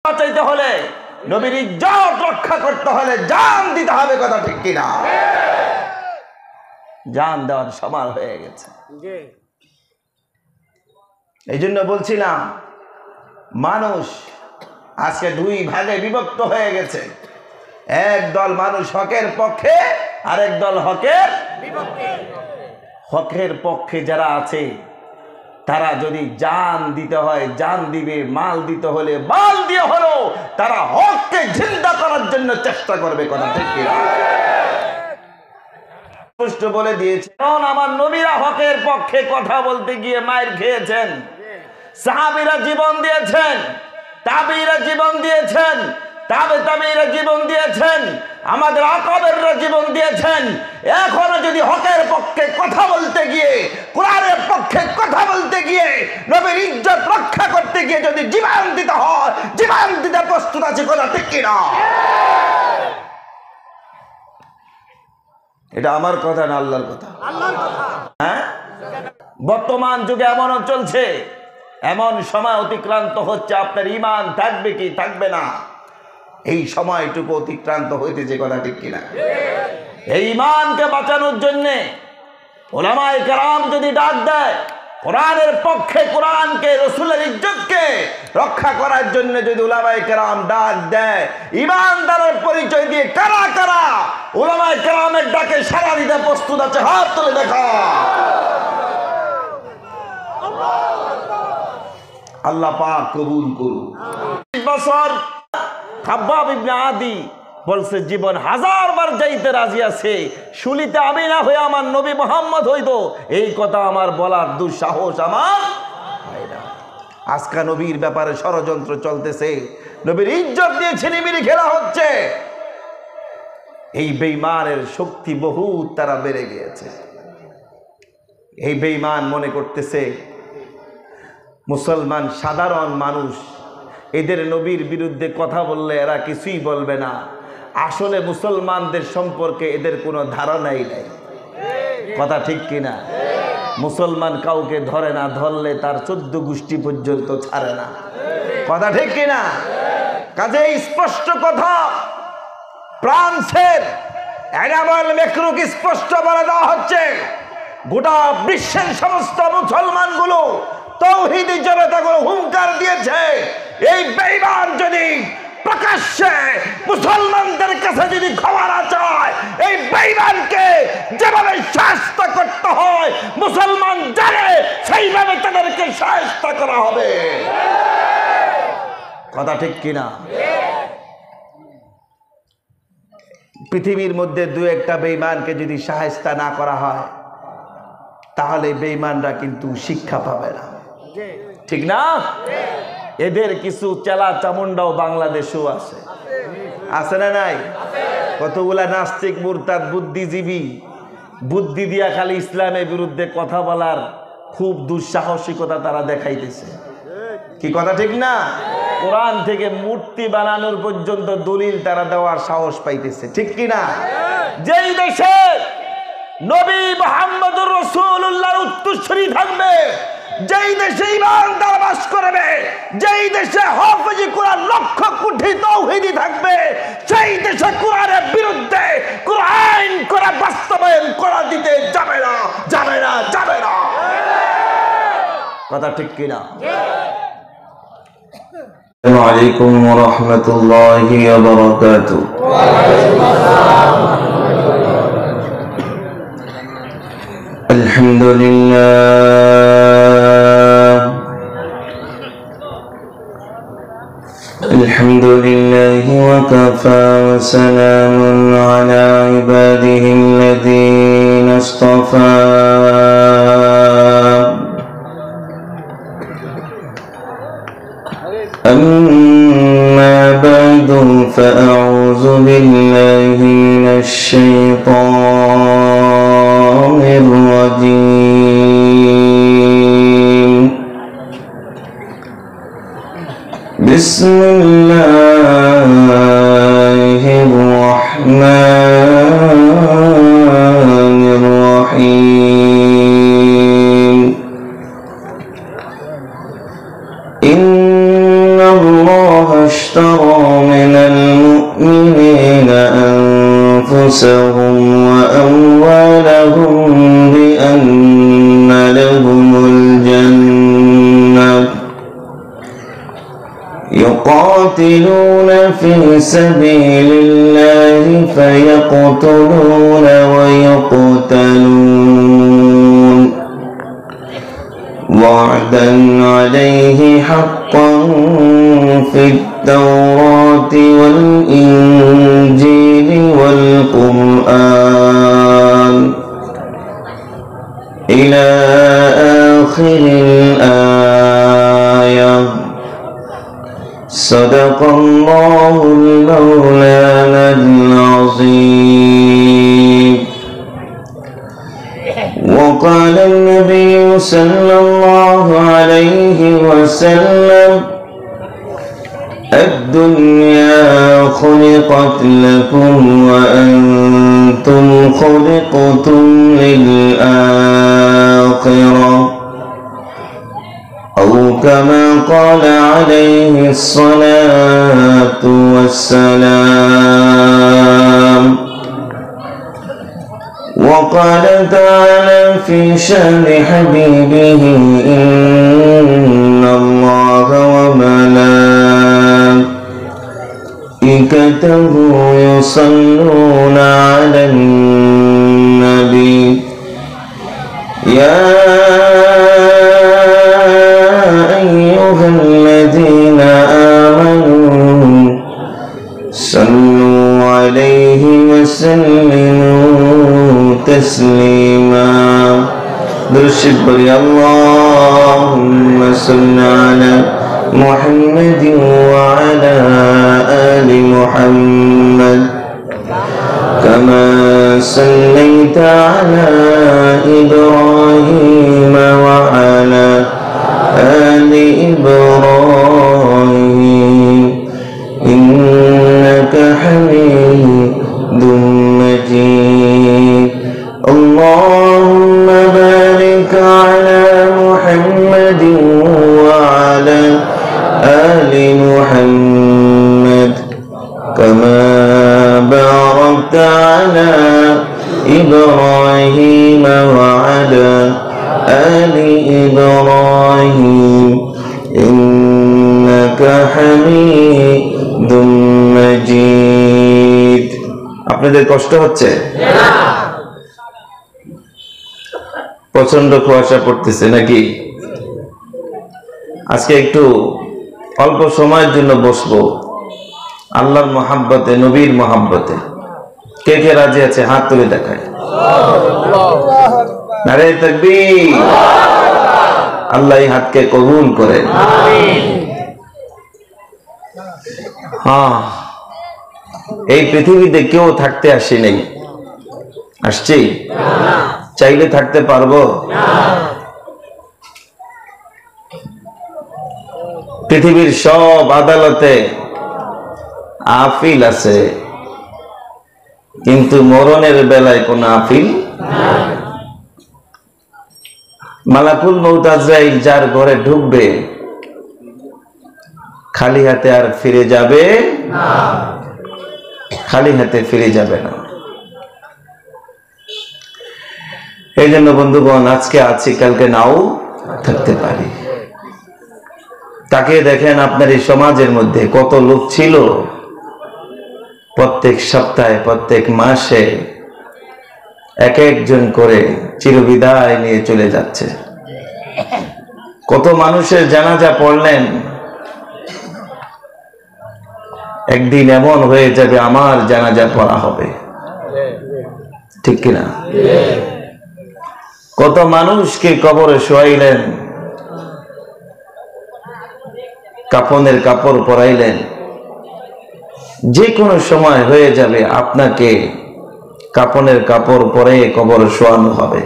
বাঁচাইতে হলে, নবীর ইজ্জত রক্ষা করতে হলে জান দিতে হবে, কথা ঠিক কিনা? জান দেওয়ার সময় হয়ে গেছে। এই জন্য বলছিলাম, মানুষ আজকে দুই ভাগে বিভক্ত হয়ে গেছে। এক দল মানুষ হকের পক্ষে, আরেক দল হকের বিপক্ষে। হকের পক্ষে যারা আছে তারা যদি জান দিতে হয় জান দিবে, মাল দিতে হলে মাল দিয়ে হলো তারা হককে জিন্দা করার জন্য চেষ্টা করবে, কথা ঠিক কিনা? স্পষ্ট বলে দিয়েছে। কারণ আমার নবীরা হকের পক্ষে কথা বলতে গিয়ে মায়ের খেয়েছেন, সাহাবীরা জীবন দিয়েছেন, তাবিঈরা জীবন দিয়েছেন, তাবেঈরা জীবন দিয়েছেন, আমাদের আকাবেররা জীবন দিয়েছেন। এখনো যদি হকের পক্ষে কথা বলতে গিয়ে, কোরআনের পক্ষে কথা বলতে গিয়ে, নবীর ইজ্জত রক্ষা করতে গিয়ে যদি জীবন দিতে হয়, জীবন দিতে প্রস্তুত আছে, কথা ঠিক কিনা? এটা আমার কথা না আল্লাহর কথা? হ্যাঁ, বর্তমান যুগে এমনও চলছে, এমন সময় অতিক্রান্ত হচ্ছে, আপনার ঈমান থাকবে কি থাকবে না, এই সময়টুকু অতিক্রান্ত হইতেছে, কথা ঠিক কিনা? এই ঈমানকে বাঁচানোর জন্য উলামায়ে কেরাম যদি ডাক দেয় কোরআনের পক্ষে, কোরআনকে, রাসূলের ইজ্জতকে রক্ষা করার জন্য যদি উলামায়ে কেরাম ডাক দেয়, ঈমানদারের পরিচয় দিয়ে কারা কারা উলামায়ে কেরামের ডাকে সাড়া দিতে প্রস্তুত আছে? হাত তুলে দেখা। আল্লাহ পাক কবুল করুন। 20 বছর খাব্বাব ইবনে আদি বলছে, জীবন 1000 বার যাইতে রাজি আছে, শুলিতে আমি না হয়ে আমার নবী মুহাম্মদ হইতো, এই কথা আমার বলার দুঃসাহস আমার হয় না। আজকা নবীর ব্যাপারে ষড়যন্ত্র চলতেছে, নবীর ইজ্জত দিয়ে ছিনিমিনি খেলা হচ্ছে। এই বেঈমানের শক্তি বহুত তারা বেড়ে গিয়েছে। এই বেঈমান মনে করতেছে মুসলমান সাধারণ মানুষ এদের নবীর বিরুদ্ধে কথা বললে এরা কিছুই বলবে না। আসলে মুসলমানদের সম্পর্কে এদের কোনো ধারণাই নাই, কথা ঠিক কিনা? মুসলমান কাউকে ধরে না, ধরলে তার 14 গোষ্ঠী পর্যন্ত ছাড়ে না, কথা ঠিক কিনা? কাজে স্পষ্ট কথা, ফ্রান্সের এনামুয়েল ম্যাক্রোক স্পষ্ট বলে দেওয়া হচ্ছে, গোটা বিশ্বের সমস্ত মুসলমানগুলো, তাওহীদি জনতাগুলো হুঙ্কার দিয়েছে, এই বেঈমান যদি প্রকাশ্যে মুসলমানদের কাছে যদি ক্ষমা না চায়, এই বেঈমানকে যেভাবে শাস্তি করতে হয় মুসলমান জানে, সেইভাবে তাদেরকে শাস্তি করা হবে, কথা ঠিক কিনা? পৃথিবীর মধ্যে দু একটা বেঈমানকে যদি শায়েস্তা না করা হয়, তাহলে বেঈমানরা কিন্তু শিক্ষা পাবে না, ঠিক না? এদের কিছু চেলা চামুন্ডাও বাংলাদেশেও আছে, আছে না নাই? কতগুলা নাস্তিক মুরতাদ বুদ্ধিজীবী বুদ্ধি দিয়া খালি ইসলামের বিরুদ্ধে কথা বলার খুব দুঃসাহসিকতা তারা দেখাইতেছে, কি কথা ঠিক না? কোরআন থেকে মূর্তি বানানোর পর্যন্ত দলিল তারা দেওয়ার সাহস পাইতেছে, ঠিক কিনা? যেই দেশে নবী মুহাম্মদুর রাসূলুল্লাহর উত্তরসূরি থাকবে, যেই দেশে ঈমানদার বাস করবে, যেই দেশে হাফেজে কোরআন লক্ষ কোটি তাওহীদি থাকবে, সেই দেশে কোরআনের বিরুদ্ধে কোরআন করা বাস্তবায়ন করা দিতে যাবে না, যাবে না, যাবে না, কথা ঠিক কিনা? আসসালামু আলাইকুম ওয়া রাহমাতুল্লাহি ওয়া বারাকাতুহু। আলহামদুলিল্লাহ ওয়া কাফা ওয়া সালামুন আলা ইবাদিহিল্লাযীনা ইসতাফা। أما بعد فأعوذ بالله من الشيطان الرجيم. بسم الله الرحمن الرحيم. إن الله اشترى من المؤمنين أنفسهم وأموالهم بأن لهم الجنة يقاتلون في سبيل الله فيقتلون ويقتلون وعدا عليه حقا في التوراة والإنجيل والقرآن إلى آخر الآية. صدق الله المولانا العظيم. وقال النبي صلى الله عليه وسلم الدنيا خلقت لكم وأنتم خلقتم للآخرة أو كما قال عليه الصلاة والسلام. وقال تعالى في شأن حبيبه إن الله وملائكته يصلون على النبي يا أيها الذين آمنوا صلوا عليه وسلموا تسليما. درشد بري اللهم صل على محمد وعلى آل محمد كما صليت على إبراهيم وعلى آل إبراهيم إنك حميد مجيد. اللهم بارك على محمد وعلى آل محمد كما باركت على إبراهيم وعلى آل إبراهيم إنك حميد مجيد. আপনাদের কষ্ট হচ্ছে? প্রচন্ড কুয়াশা পড়তেছে নাকি? আজকে একটু অল্প সময়ের জন্য বসবো আল্লাহর মহাব্বতে, নবীর মহাব্বতে। কে কে রাজি আছে হাত তুলে দেখায়। নারে তাকবীর। আল্লাহ এই হাতকে কবুল করেন। হ্যাঁ, এই পৃথিবীতে কেউ থাকতে আসি নাই, আসছি? চাইলে থাকতে পারবো? পৃথিবীর সব আদালতে আপিল আছে, কিন্তু মরণের বেলায় কোন আপিল? মালাকুল মউত আজরাইল যার ঘরে ঢুকবে খালি হাতে আর ফিরে যাবে না, খালি হাতে ফিরে যাবে না। এই জন্য বন্ধুগণ, আজকে আছি কালকে নাও থাকতে পারি। তাকে দেখেন আপনার এই সমাজের মধ্যে কত লোক ছিল প্রত্যেক সপ্তাহে প্রত্যেক মাসে এক একজন করে চিরবিদায় নিয়ে চলে যাচ্ছে। কত মানুষের জানাজা পড়লেন, একদিন এমন হয়ে যাবে আমার জানাজা পড়া হবে, ঠিক কিনা? কত মানুষকে কবরে শোয়াইলেন, কাফনের কাপড় পরাইলেন, যে কোনো সময় হয়ে যাবে আপনাকে কাফনের কাপড় পরে কবরে শোয়ানো হবে।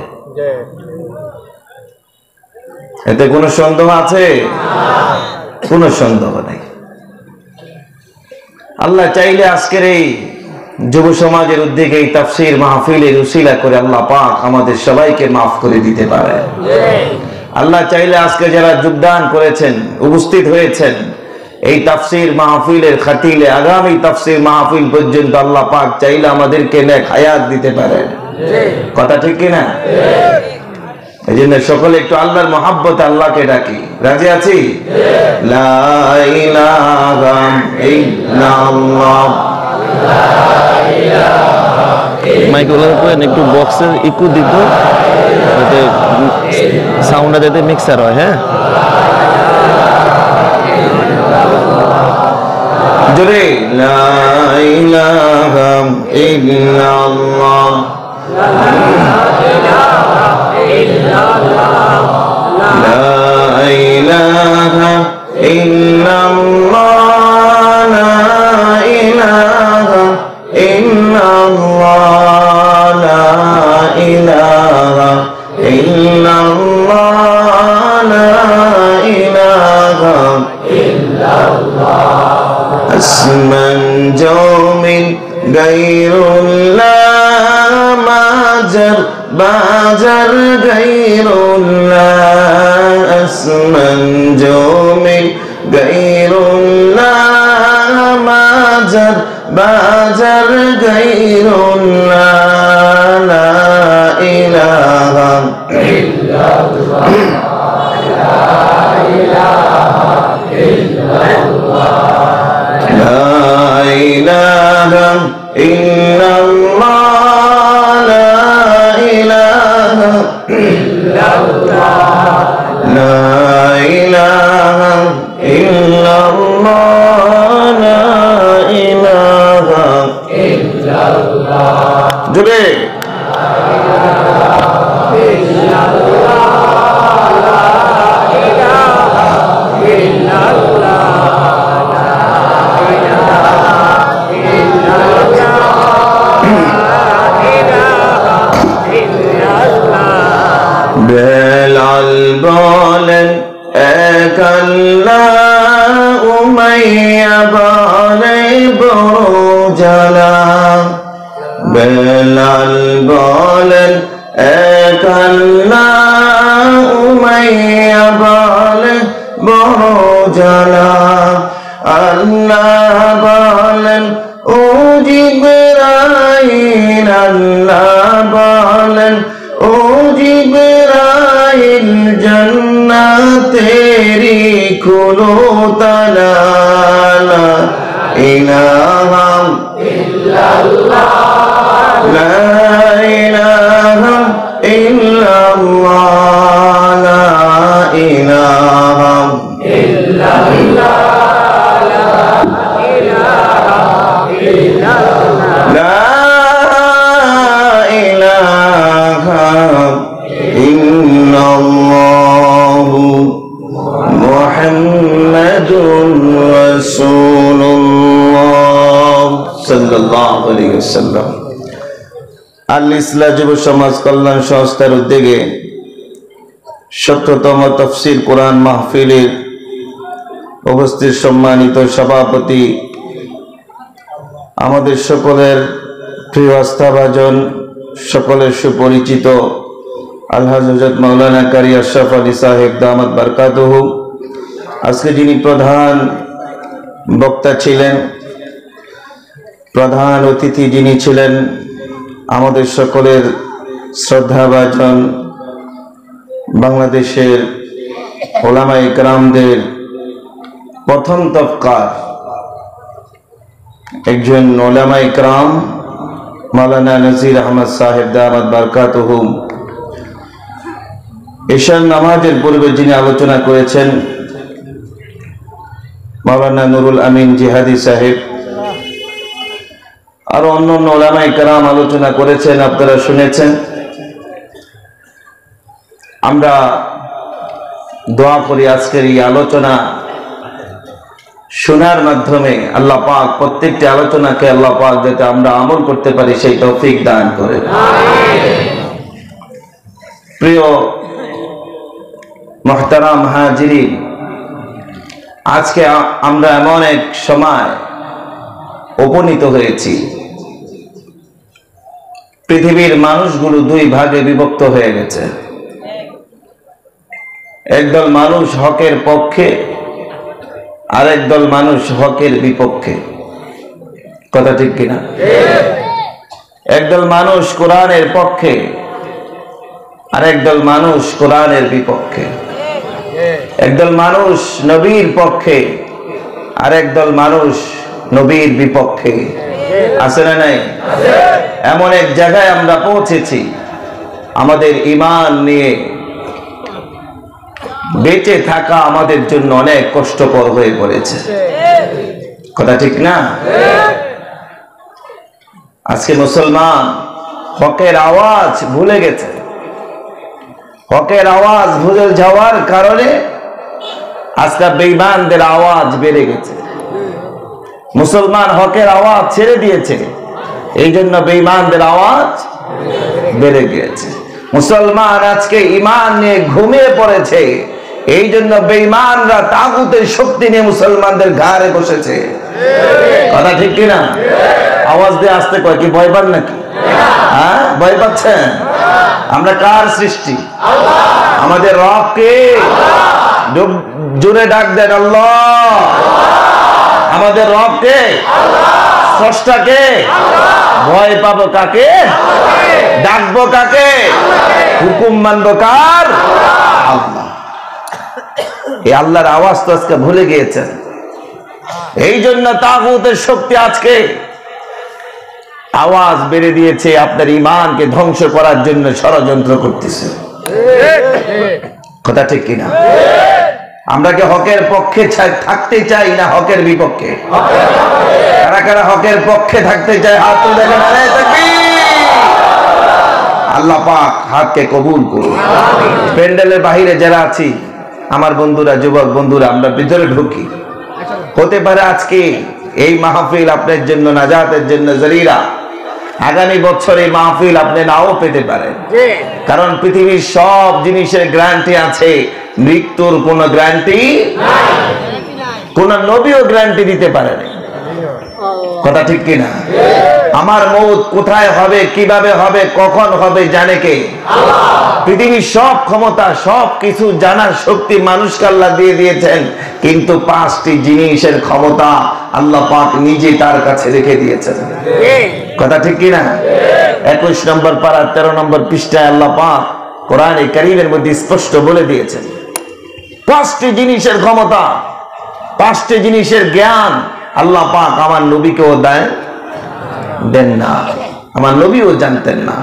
এতে কোনো সন্দেহ আছে? কোনো সন্দেহ নাই। আল্লাহ চাইলে আজকের এই যুব সমাজের উদ্যোগে এই তাফসীর মাহফিলের উসিলা করে আল্লাহ পাক আমাদের সবাইকে মাফ করে দিতে পারে। আল্লাহ চাইলে আজকে যারা যোগদান করেছেন, উপস্থিত হয়েছেন, এই তাফসীর মাহফিলের খাতিলে আগামী তাফসীর মাহফিল পর্যন্ত আল্লাহ পাক চাইলে আমাদেরকে নেক হায়াত দিতে পারেন। কথা ঠিক কিনা? এই জন্য সকলে একটু আল্লাহর মহাব্বতে আল্লাহকে ডাকি। রাজি আছি? লা ইলাহা ইল্লাল্লাহ। মাইকগুলোর উপরে একটু বক্সের ইকো দিত, যাতে সাউন্ডটা যাতে মিক্সার হয়। হ্যাঁ, জোরে লা ইলাহা ইল্লাল্লাহ। লা ইলাহা ইল্লাল্লাহ। লা ইলাহা ইল্লাল্লাহ। লা ইলাহা ইল্লাল্লাহ। লা ইলাহা আসমান জমিন গায়রুল্লাহ, মাজার বাজার গায়রুল্লাহ। আসমান জমিন গায়রুল্লাহ, মাজার বাজার গায়রুল্লাহ। লা ইলাহা ইল্লাল্লাহ। لا إله إلا الله. لا إله إلا الله. لا إله إلا الله. لا إله إلا الله. جبه বেলাল বলেন এক আল্লাহ, উমাইয়া বলে বড় জ্বালা। বেলাল বলেন এক আল্লাহ, উমাইয়া বলে বড় জ্বালা। আল্লাহ বলেন ও জিবরাইল, আল্লাহ বলেন ও জিবরাইল, জান্নাতেরি খুলো তালা। লা ইলাহা ইল্লাল্লাহ। লা ইলাহা ইল্লাল্লাহ। লা ইলাহা ইল্লাল্লাহ। মুহাম্মাদুর রাসূলুল্লাহ সাল্লাল্লাহু আলাইহি ওয়াসাল্লাম। আল ইসলাহ যুব সমাজ কল্যাণ সংস্থার উদ্যোগে ৭০তম তাফসীর কোরআন মাহফিলের উপস্থিত সম্মানিত সভাপতি, আমাদের সকলের প্রিয় আস্থাভাজন, সকলের সুপরিচিত আলহাজ হযরত মাওলানা কারি আশরাফ আলী সাহেব দামাত বারকাতুহু, আজকে যিনি প্রধান বক্তা ছিলেন, প্রধান অতিথি যিনি ছিলেন, আমাদের সকলের শ্রদ্ধাভাজন বাংলাদেশের ওলামায়ে কেরামদের প্রথম তবকার একজন ওলামায়ে কেরাম মাওলানা নজির আহমদ সাহেব দামাত বারকাতুহু, ঈশার নামাজের পূর্বে যিনি আলোচনা করেছেন মাওলানা নুরুল আমিন জিহাদি সাহেব, আরো অন্যান্য ওলামায়ে কেরাম আলোচনা করেছেন, আপনারা শুনেছেন। আমরা দোয়া করি আজকের এই আলোচনা শোনার মাধ্যমে আল্লাহ পাক প্রত্যেকটি আলোচনাকে আল্লাহ পাক যাতে আমরা আমল করতে পারি সেই তৌফিক দান করেন। প্রিয় মুহতারাম হাজিরিন, আজকে আমরা এমন এক সময় উপনীত হয়েছি, পৃথিবীর মানুষগুলো দুই ভাগে বিভক্ত হয়ে গেছে। একদল মানুষ হকের পক্ষে, আরেক দল মানুষ হকের বিপক্ষে। কথা ঠিক কিনা? একদল মানুষ কোরআনের পক্ষে, আরেক দল মানুষ কোরআনের বিপক্ষে। একদল মানুষ নবীর পক্ষে, আরেক দল মানুষ নবীর বিপক্ষে। আছে না নাই? এমন এক জায়গায় আমরা পৌঁছেছি, আমাদের ঈমান নিয়ে বেঁচে থাকা আমাদের জন্য অনেক কষ্টকর হয়ে পড়েছে। কথা ঠিক না? আজকে মুসলমান হকের আওয়াজ ভুলে গেছে। হকের আওয়াজ ভুলে যাওয়ার কারণে আজকে বেঈমানদের আওয়াজ বেড়ে গেছে। মুসলমান হকের আওয়াজ ছেড়ে দিয়েছে, এই জন্য বেঈমানদের আওয়াজ বেড়ে গিয়েছে। মুসলমান আজকে ঈমান নিয়ে ঘুমিয়ে পড়েছে, এই জন্য বেঈমানরা তাগুতের শক্তি নিয়ে মুসলমানদের ঘাড়ে বসেছে। কথা ঠিক কিনা? আওয়াজ দিয়ে আসতে কয়, কি ভয় পান নাকি? হ্যাঁ, ভয় পাচ্ছেন? আমরা কার সৃষ্টি? আমাদের রবকে। জোরে ডাক দেন আল্লাহ। আমাদের রবকে, স্রষ্টাকে। ভয় পাবো কাকে? ডাকবো কাকে? হুকুম মানবো কার? আল্লাহ। এই আল্লাহর আওয়াজ তো আজকে ভুলে গিয়েছেন, এই জন্য তাগুতের শক্তি আজকে আওয়াজ বেড়ে দিয়েছে, আপনার ঈমানকে ধ্বংস করার জন্য ষড়যন্ত্র করতেছে। কথা ঠিক কিনা? আমরা কি হকের পক্ষে থাকতে চাই না হকের বিপক্ষে? কারা কারা হকের পক্ষে থাকতে চায় হাত তুলে দেখেন। আল্লাহ পাক হাতকে কবুল করুন। প্যান্ডেলের বাহিরে যারা আছি, আমার বন্ধুরা, যুবক বন্ধুরা, আমরা ভিতরে ঢুকি। হতে পারে আজকে এই মাহফিল আপনার জন্য নাজাতের জন্য জরিরা। আগামী বছর এই মাহফিল আপনি নাও পেতে পারেন, কারণ পৃথিবীর সব জিনিসের গ্যারান্টি আছে, মৃত্যুর কোনো গ্যারান্টি নাই। কোন নবীও গ্যারান্টি দিতে পারেন। কথা ঠিক কিনা? আমার মৌত কোথায় হবে, কিভাবে হবে, কখন হবে জানে কে? পৃথিবীর সব ক্ষমতা, সব কিছু জানার শক্তি মানুষকে আল্লাহ দিয়ে দিয়েছেন, কিন্তু 5টি জিনিসের ক্ষমতা আল্লাহ পাক নিজে তার কাছে রেখে দিয়েছেন। কথা ঠিক কিনা? 21 নম্বর পারা 13 নম্বর পৃষ্ঠায় আল্লাহ পাক কোরআনে কারীমের মধ্যে স্পষ্ট বলে দিয়েছেন, 5টি জিনিসের ক্ষমতা, 5টি জিনিসের জ্ঞান আল্লাহ পাক আমার নবীকেও দেন না, আমার নবীও জানতেন না।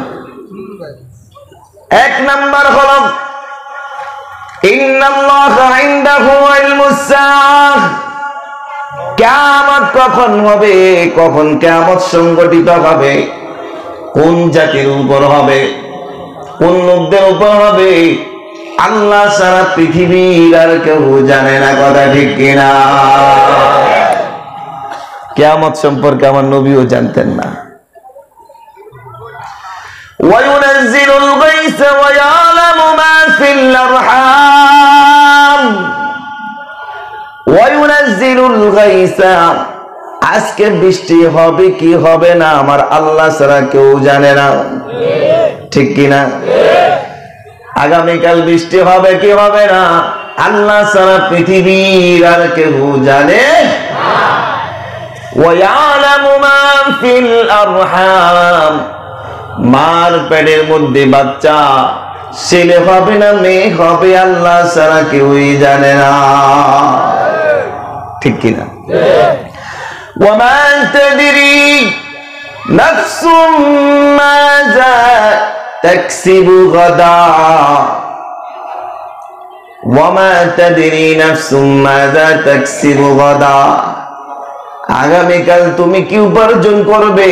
1 নম্বর হলো ইন্নাল্লাহা ইনদাহু ইলমুস সাআহ। কিয়ামত কখন হবে, কখন কিয়ামত সংগঠিত হবে, কোন জাতির উপর হবে, কোন লোকদের উপর হবে, আল্লাহ সারা পৃথিবীর আর কেউ জানে না। কথা ঠিক কিনা? কিয়ামত সম্পর্কে আমার নবীও জানতেন না। ওয়ায়ুনাজ্জিলুল গায়সা ওয়া ইয়ালামু মা ফিল আরহাম। ওয়ায়ুনাজ্জিলুল গায়সা, আজকে বৃষ্টি হবে কি হবে না আমার আল্লাহ ছাড়া কেউ জানে না। ঠিক কিনা? আগামীকাল বৃষ্টি হবে কি হবে না আল্লাহ ছাড়া পৃথিবীর আর কেউ জানে না। ওয়ায়ালামু মা ফিল আরহাম, মার পেটের মধ্যে বাচ্চা ছেলে হবে না মেয়ে হবে আল্লাহ ছাড়া কেউই জানে না। ঠিক কিনা? ওয়ামা তাদরি নাফসুম মাযা তাকসিবু গাদা, ওয়ামা তাদরি নাফসুম মাযা তাকসিবু গাদা। আগামীকাল তুমি কি উপার্জন করবে,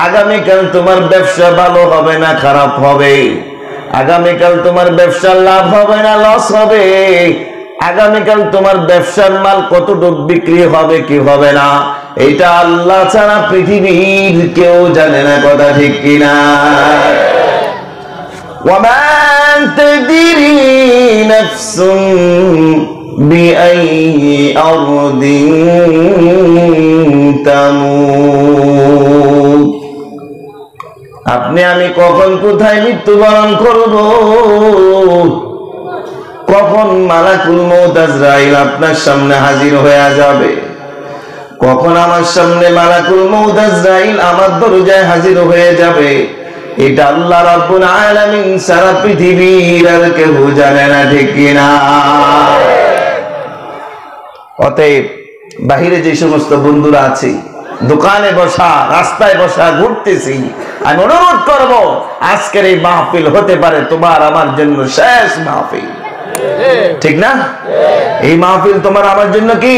আগামীকাল তোমার ব্যবসা ভালো হবে না খারাপ হবে, আগামীকাল তোমার ব্যবসার লাভ হবে না লস হবে, আগামীকাল তোমার ব্যবসার মাল কতটুকু বিক্রি হবে কি হবে না, এটা আল্লাহ ছাড়া পৃথিবীর কেউ জানে না। কথা ঠিক কিনা? ওয়ামা তাদরি নাফসুম বিআইয়ি আরদিন তামুত। আপনি আমি কখন কোথায় মৃত্যুবরণ করব কখন মালাকুল মউত আজরাইল আপনার সামনে হাজির হয়ে যাবে, কখন আমার সামনে মালাকুল মউত আজরাইল আমার দরজায় হাজির হয়ে যাবে, এটা আল্লাহ রাব্বুল আলামিন সারা পৃথিবীর আর কেউ জানে না, ঠিক কিনা? অতএব বাহিরে যে সমস্ত বন্ধুরা আছে, দোকানে বসা, রাস্তায় বসা, ঘুরতেছি, আমি অনুরোধ করব আজকের এই মাহফিল হতে পারে তোমার আমার জন্য শেষ মাহফিল, ঠিক না? এই মাহফিল তোমার আমার জন্য কি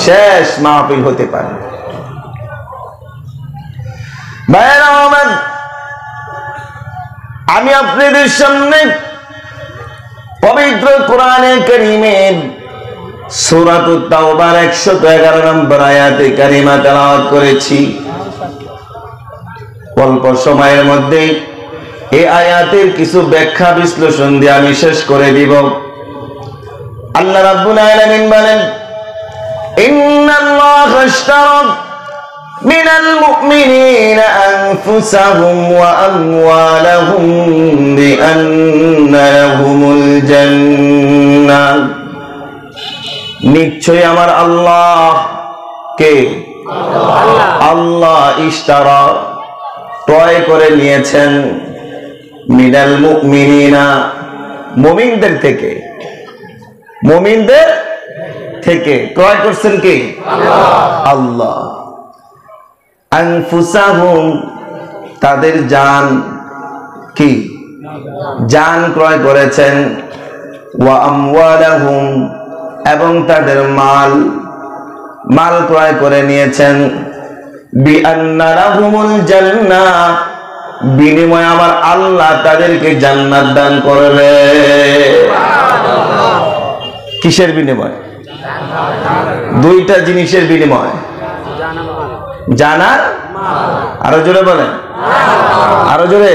শেষ মাহফিল হতে পারে। ভাইরা আমার, আমি আপনাদের সামনে পবিত্র কোরআনে কারীমের সূরাতুত তাওবার 111 নম্বর আয়াতে কারিমা তেলাওয়াত করেছি। অল্প সময়ের মধ্যে এই আয়াতের কিছু ব্যাখ্যা বিশ্লেষণ দিয়ে আমি শেষ করে দিব। আল্লাহ রাব্বুল আলামিন বলেন, ইন্নাল্লাহা আশতারা মিনাল মুমিনিনা আনফুসাহুম ওয়া আমওয়ালাহুম বিআন্না লাহুমুল জান্নাহ। নিশ্চয় আমার আল্লাহ কে? আল্লাহ ইশতারা ক্রয় করে নিয়েছেন, মিনাল মুমিনিনা মুমিনদের থেকে, মুমিনদের থেকে ক্রয় করছেন কে? আল্লাহ। আনফুসাহুম তাদের জান, কি জান ক্রয় করেছেন, ওয়া আমওয়ালাহুম এবং তাদের মাল, মাল ক্রয় করে নিয়েছেন, বিআন্না লাহুমুল জান্নাহ বিনিময়ে আমার আল্লাহ তাদেরকে জান্নাত দান করবে। কিসের বিনিময়? দুইটা জিনিসের বিনিময়, জানার, আরো জোরে বলেন, আরো জোরে,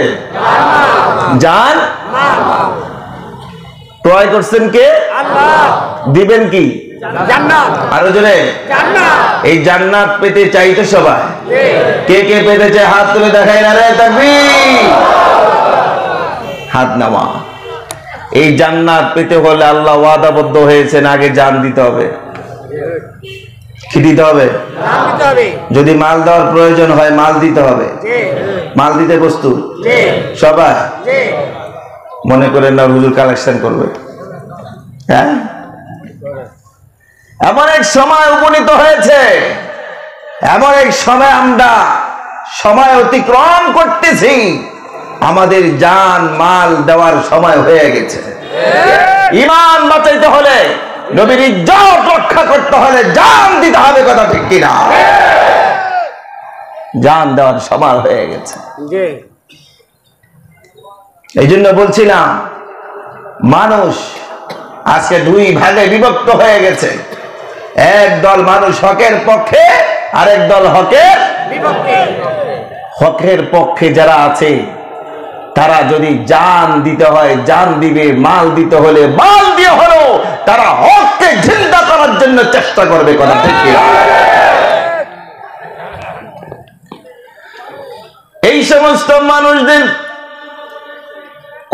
জান ক্রয় করছেন কে? আল্লাহ। দিবেন কি? জান্নাত। আরো জোরে, জান্নাত। এই জান্নাত পেতে চাইতে সবাই, কে কে পেতে চায় হাত তুলে দেখাই না রে, তাকবীর। হাত নামা। এই জান্নাত পেতে হলে আল্লাহ ওয়াদাবদ্ধ হয়েছেন আগে জান দিতে হবে। কি দিতে হবে? যদি মাল দেওয়ার প্রয়োজন হয় মাল দিতে হবে, মাল দিতে প্রস্তুত সবাই? মনে করেন না হুজুর কালেকশন করবে। হ্যাঁ, এমন এক সময় উপনীত হয়েছে, এমন এক সময় আমরা সময় অতিক্রম করতেছি, আমাদের জান মাল দেওয়ার সময় হয়ে গেছে। ঈমান বাঁচাইতে হলে, নবীর ইজ্জত রক্ষা করতে হলে জান দিতে হবে, কথা ঠিক কিনা? জান দেওয়ার সময় হয়ে গেছে। এই জন্য বলছিলাম, মানুষ আজকে দুই ভাগে বিভক্ত হয়ে গেছে। এক দল মানুষ হকের পক্ষে, আরেক দল হকের বিপক্ষে। হকের পক্ষে যারা আছে তারা যদি জান দিতে হয় জান দিবে, মাল দিতে হলে মাল দিয়ে হলো তারা হককে জিন্দা করার জন্য চেষ্টা করবে, কথা ঠিক কিনা? এই সমস্ত মানুষদের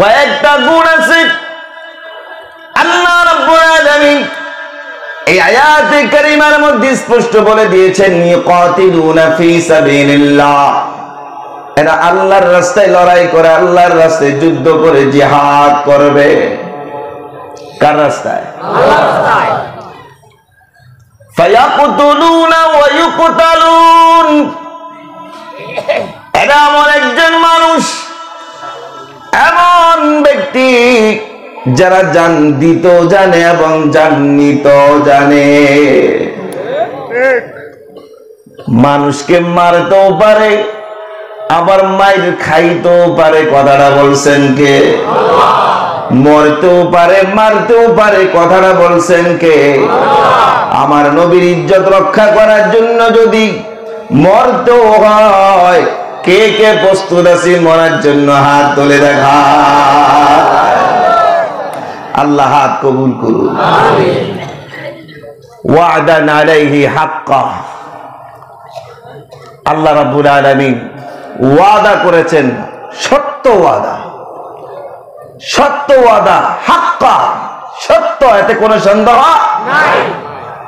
কয়েকটা গুণ আছে। আল্লাহ রাব্বুল আলামিন এই আয়াতে কারিমার মধ্যে স্পষ্ট বলে দিয়েছেন, ইয়াকাতিলুনা ফি সাবিলিল্লাহ, এরা আল্লাহর রাস্তায় লড়াই করে, আল্লাহর রাস্তায় যুদ্ধ করে জিহাদ করবে। কার রাস্তায়? আল্লাহর রাস্তায়। ফায়াকুতুলুনা ওয়া ইউকতালুন, এরা এমন একজন মানুষ, এমন ব্যক্তি যারা জান দিত জানে এবং জান নিত জানে। মানুষকে মারতেও পারে, আবার মাইর খাইতেও পারে, কথাটা বলছেন কে? মরতেও পারে, মারতেও পারে, কথাটা বলছেন কে? আমার নবীর ইজ্জত রক্ষা করার জন্য যদি মরতেও হয়, কে কে প্রস্তুত আছে মরার জন্য? হাত তুলে দেখা। আল্লাহ হাত কবুল করুন। ওয়াদান আলাইহি হাক্কা, আল্লাহ রাব্বুল আলামিন ওয়াদা করেছেন, সত্য ওয়াদা, সত্য ওয়াদা, হাক্কা। সত্য, এতে কোনো সন্দেহ নাই।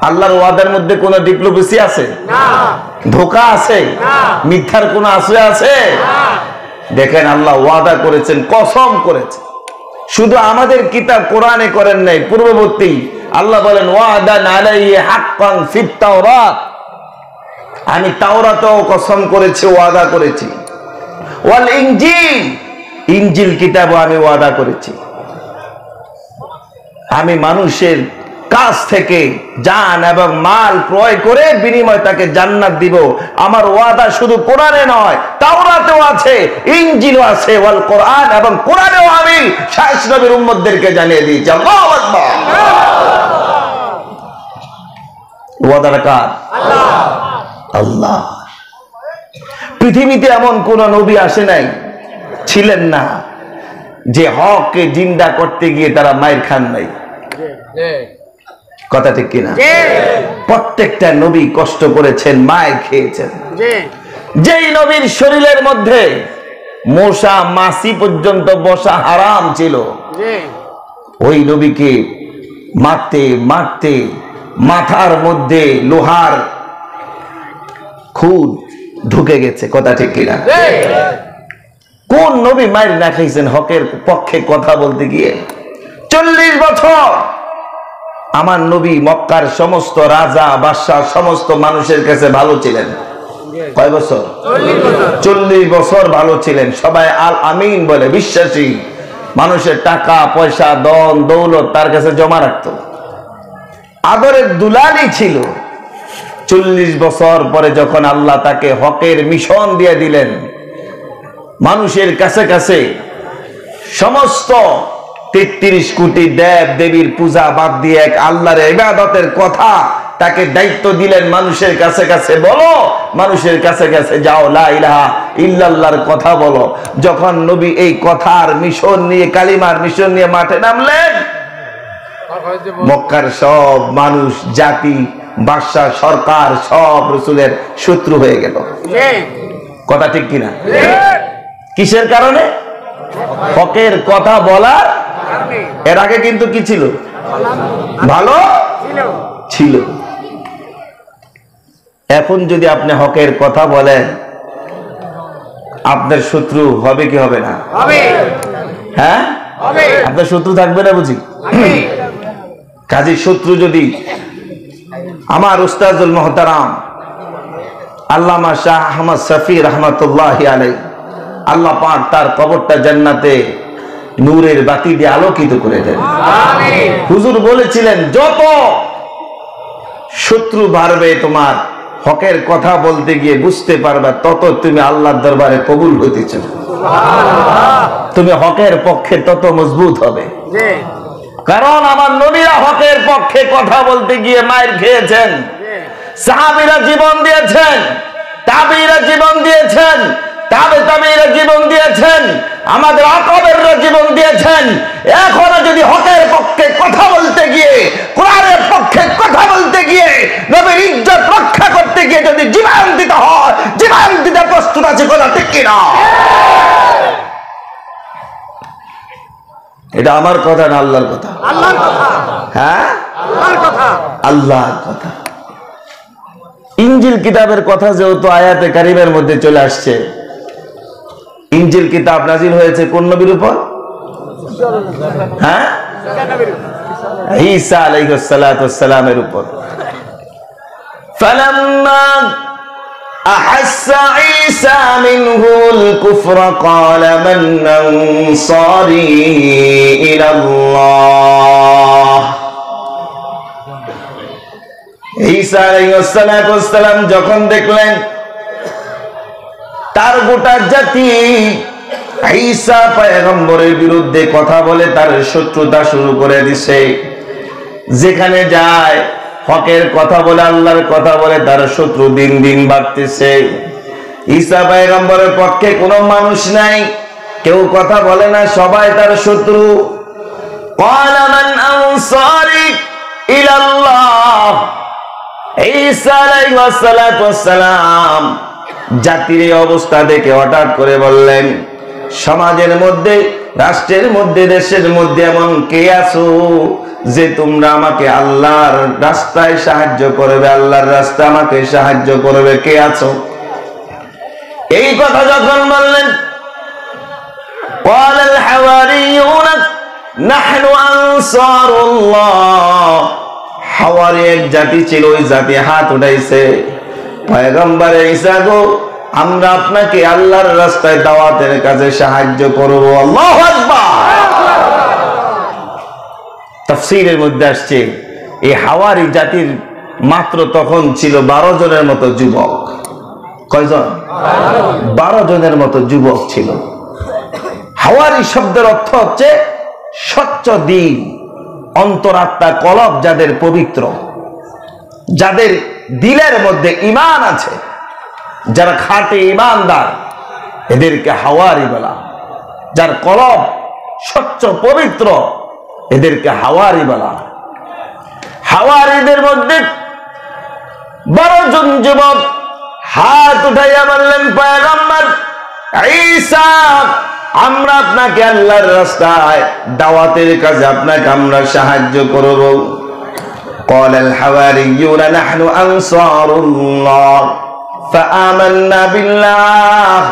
আল্লাহর ওয়াদার মধ্যে কোনো ডিপ্লোমেসি আছে না, ধোঁকা আছে না, মিথ্যার কোনো আশ্রয় আছে না। দেখেন আল্লাহ ওয়াদা করেছেন, কসম করেছেন। শুধু আমাদের কিতাব কোরআনে করেন নাই, পূর্ববর্তী আল্লাহ বলেন ওয়াদান আলাইহি হাক্কান ফিত তাওরাত, আমি তাওরাতেও কসম করেছি, ওয়াদা করেছি। ওয়াল ইনজিল, ইনজিল কিতাবও আমি ওয়াদা করেছি। আমি মানুষের কাছ থেকে জান এবং মাল ক্রয় করে বিনিময় তাকে জান্নাত দিব। আমার ওয়াদা শুধু কোরআনে নয়, তাওরাতেও আছে, ইনজিলও আছে, ওয়াল কোরআন, এবং কোরআনেও আমি শেষ নবীর উম্মতদেরকে জানিয়ে দিয়েছি। আল্লাহু আকবার। ওয়াদাটা কার? আল্লাহ। আল্লাহ। পৃথিবীতে এমন কোন নবী আসে নাই, ছিলেন না, যে হককে জিন্দা করতে গিয়ে তারা মায়ের খান নাই। কথা ঠিক কিনা? প্রত্যেকটা নবী কষ্ট করেছেন, মায়ের খেয়েছেন। যেই নবীর শরীরের মধ্যে মশা মাছি পর্যন্ত বসা হারাম ছিল, ওই নবীকে মারতে মারতে মাথার মধ্যে লোহার খুদ ঢুকে গেছে। কথা ঠিক কিনা? কোন নবী মায়ের না খাইছেন হকের পক্ষে কথা বলতে গিয়ে? 40 বছর আমার নবী মক্কার সমস্ত রাজা বাদশাহ সমস্ত মানুষের কাছে ভালো ছিলেন। কয় বছর? 40 বছর ভালো ছিলেন। সবাই আল আমিন বলে, বিশ্বাসী। মানুষের টাকা পয়সা ধন দৌলত তার কাছে জমা রাখত, আদরের দুলালি ছিল। 40 বছর পরে যখন আল্লাহ তাকে হকের মিশন দিয়ে দিলেন, মানুষের কাছে কাছে সমস্ত 33 কোটি দেব দেবীর পূজা বাদ দিয়ে এক আল্লাহর ইবাদতের কথা তাকে দায়িত্ব দিলেন, মানুষের কাছে কাছে বলো, মানুষের কাছে কাছে যাও, লা ইলাহা ইল্লাল্লাহর কথা বলো। যখন নবী এই কথার মিশন নিয়ে, কালিমার মিশন নিয়ে মাঠে নামলেন, মক্কার সব মানুষ, জাতি, বাদশা, সরকার সব রাসূলের শত্রু হয়ে গেল। কথা ঠিক কিনা? কিসের কারণে? হকের কথা বলার। এর আগে কিন্তু কি ছিল? ভালো ছিল। এখন যদি আপনি হকের কথা বলেন, আপনার শত্রু হবে কি হবে না? হ্যাঁ, আপনার শত্রু থাকবে না বুঝি? কাজী শত্রু যদি আমার উস্তাজুল মুহতারাম আল্লামা শাহ আহমদ শফি রহমাতুল্লাহি আলাইহি, আল্লাহ পাক তার কবরটা জান্নাতে নূরের বাতি দিয়ে আলোকিত করে দেন। হুজুর বলেছিলেন, যত শত্রু বাড়বে তোমার হকের কথা বলতে গিয়ে বুঝতে পারবা, তত তুমি আল্লাহর দরবারে কবুল হইতেছ। তুমি হকের পক্ষে তত মজবুত হবে। কারণ আমার নবীরা হকের পক্ষে কথা বলতে গিয়ে মায়ের খেয়েছেন, সাহাবীরা জীবন দিয়েছেন, তাবিঈরা জীবন দিয়েছেন, তাবিঈরা জীবন দিয়েছেন, আমাদের আকবেররা জীবন দিয়েছেন। এখনো যদি হকের পক্ষে কথা বলতে গিয়ে, কোরআনের পক্ষে কথা বলতে গিয়ে, নবীর ইজ্জত রক্ষা করতে গিয়ে যদি জীবন দিতে হয়, জীবন দিতে প্রস্তুত আছে। কথা ঠিক কিনা? এটা আমার কথা না আল্লাহর কথা? আল্লাহর কথা। হ্যাঁ, আল্লাহর কথা, আল্লাহর কথা। ইনজিল কিতাবের কথা যেহেতু আয়াতে কারিমের মধ্যে চলে আসছে, ইনজিল কিতাব নাজিল হয়েছে কোন নবীর উপর? হ্যাঁ, ঈসা আলাইহিস সালাতু ওয়াস সালামের উপর। ফালাম্মা আহাসসা ঈসা মিনহুল কুফরা ক্বালা মান আনসারি ইলাল্লাহ। ঈসা আলাইহিস সালাতু ওয়াস সালাম যখন দেখলেন তার গোটা জাতি ঈসা পয়গম্বরের বিরুদ্ধে কথা বলে, তার শত্রুতা শুরু করে দিছে, যেখানে যায় হকের কথা বলে, আল্লাহর কথা বলে, তার শত্রু দিন দিন বাড়তেছে। ঈসা পয়গম্বরের পক্ষে কোনো মানুষ নাই, কেউ কথা বলে না, সবাই তার শত্রু। ক্বালা মান আনসারি ইলাল্লাহ। ঈসা আলাইহিস সালাতু ওয়াস সালাম জাতির এই অবস্থা দেখে হঠাৎ করে বললেন, সমাজের মধ্যে, রাষ্ট্রের মধ্যে, দেশের মধ্যে এমন কে আছো যে তোমরা আমাকে আল্লাহর রাস্তায় সাহায্য করবে, আল্লাহর রাস্তা আমাকে সাহায্য করবে, কে আছো? এই কথা যখন বললেন, قال الحواريون نحن أنصار الله, হাওয়ারি এক জাতি ছিল, ওই জাতি হাত উঠাইছে, পয়গম্বর ঈসা গো, আমরা আপনাকে আল্লাহর রাস্তায় দাওয়াতের কাজে সাহায্য করব। আল্লাহু আকবার। তাফসীরের মধ্যে আসছে এই হাওয়ারি জাতির মাত্র তখন ছিল 12 জনের মতো যুবক। কয়জন? 12 জনের মতো যুবক ছিল। হাওয়ারি শব্দের অর্থ হচ্ছে স্বচ্ছ দিল, অন্তরাত্মা কলব যাদের পবিত্র, যাদের দিলের মধ্যে ঈমান আছে, যারা খাঁটি ঈমানদার, এদেরকে হাওয়ারি বলা। যার কলব স্বচ্ছ পবিত্র, এদেরকে হাওয়ারি বলা। হাওয়ারিদের মধ্যে 12 জন যুবক হাত উঠাইয়া বললেন, পয়গম্বর ঈসা, আমরা আপনাকে আল্লাহর রাস্তায় দাওয়াতের কাজে আপনাকে আমরা সাহায্য করব। قال الحواريون نحن أنصار الله فآمنا بالله,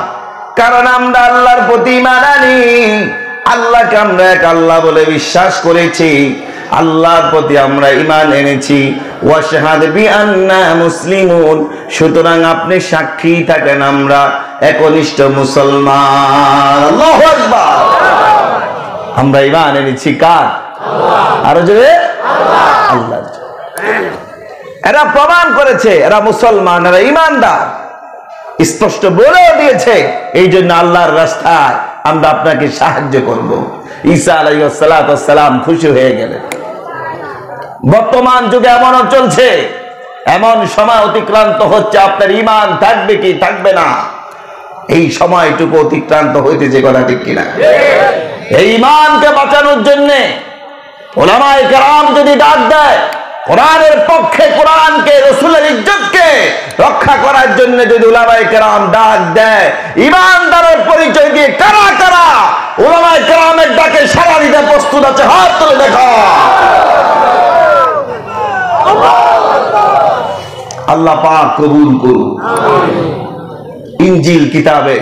কারণ আমরা আল্লাহর প্রতি ঈমান আনি, আল্লাহকে আমরা এক আল্লাহ বলে বিশ্বাস করেছি, আল্লাহর প্রতি আমরা ঈমান এনেছি। ওয়াশহাদ বিআন্না মুসলিমুন, সুতরাং আপনি সাক্ষী থাকেন আমরা একনিষ্ঠ মুসলমান। আল্লাহু আকবার। আমরা ঈমান এনেছি কার? আল্লাহ। আরো জোরে আল্লাহ। এরা প্রমাণ করেছে এরা মুসলমান, এরা ঈমানদার, স্পষ্ট বলেও দিয়েছে এই জন্য আল্লাহর রাস্তায় আমরা আপনাকে সাহায্য করব। ঈসা আলাইহিস সালাতু ওয়াস সালাম খুশি হয়ে গেলেন। বর্তমান যুগে এমনও চলছে, এমন সময় অতিক্রান্ত হচ্ছে, আপনার ঈমান থাকবে কি থাকবে না, এই সময়টুকু অতিক্রান্ত হইতেছে, কথা ঠিক কিনা? এই ঈমানকে বাঁচানোর জন্য উলামায়ে কেরাম যদি ডাক দেয়, কোরআনের পক্ষে, কোরআনকে, রাসূলের ইজ্জতকে রক্ষা করার জন্য যদি উলামায়ে কেরাম ডাক দেয়, ঈমানদারের পরিচয় দিয়ে কারা কারা উলামায়ে কেরামের ডাকে সাড়া দিতে প্রস্তুত আছে? হাত তুলে দেখা। আল্লাহ পাক কবুল করুন। ইনজিল কিতাবে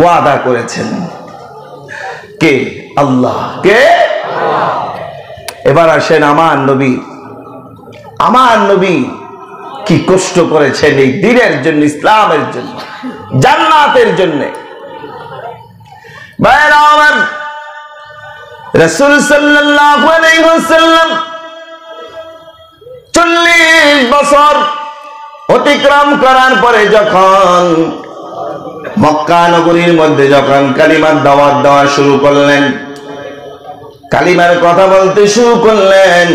ওয়াদা করেছেন কে? আল্লাহ। কে? এবার আসেন আমার নবী। আমার নবী কি কষ্ট করেছেন এই দ্বীনের জন্য, ইসলামের জন্য, জান্নাতের জন্য। ভাইরা আমার, রাসূল সাল্লাল্লাহু আলাইহি ওয়াসাল্লাম 40 বছর অতিক্রম করার পরে যখন মক্কা নগরীর মধ্যে যখন কালিমার দাওয়াত দেওয়া শুরু করলেন, কালিমার কথা বলতে শুরু করলেন,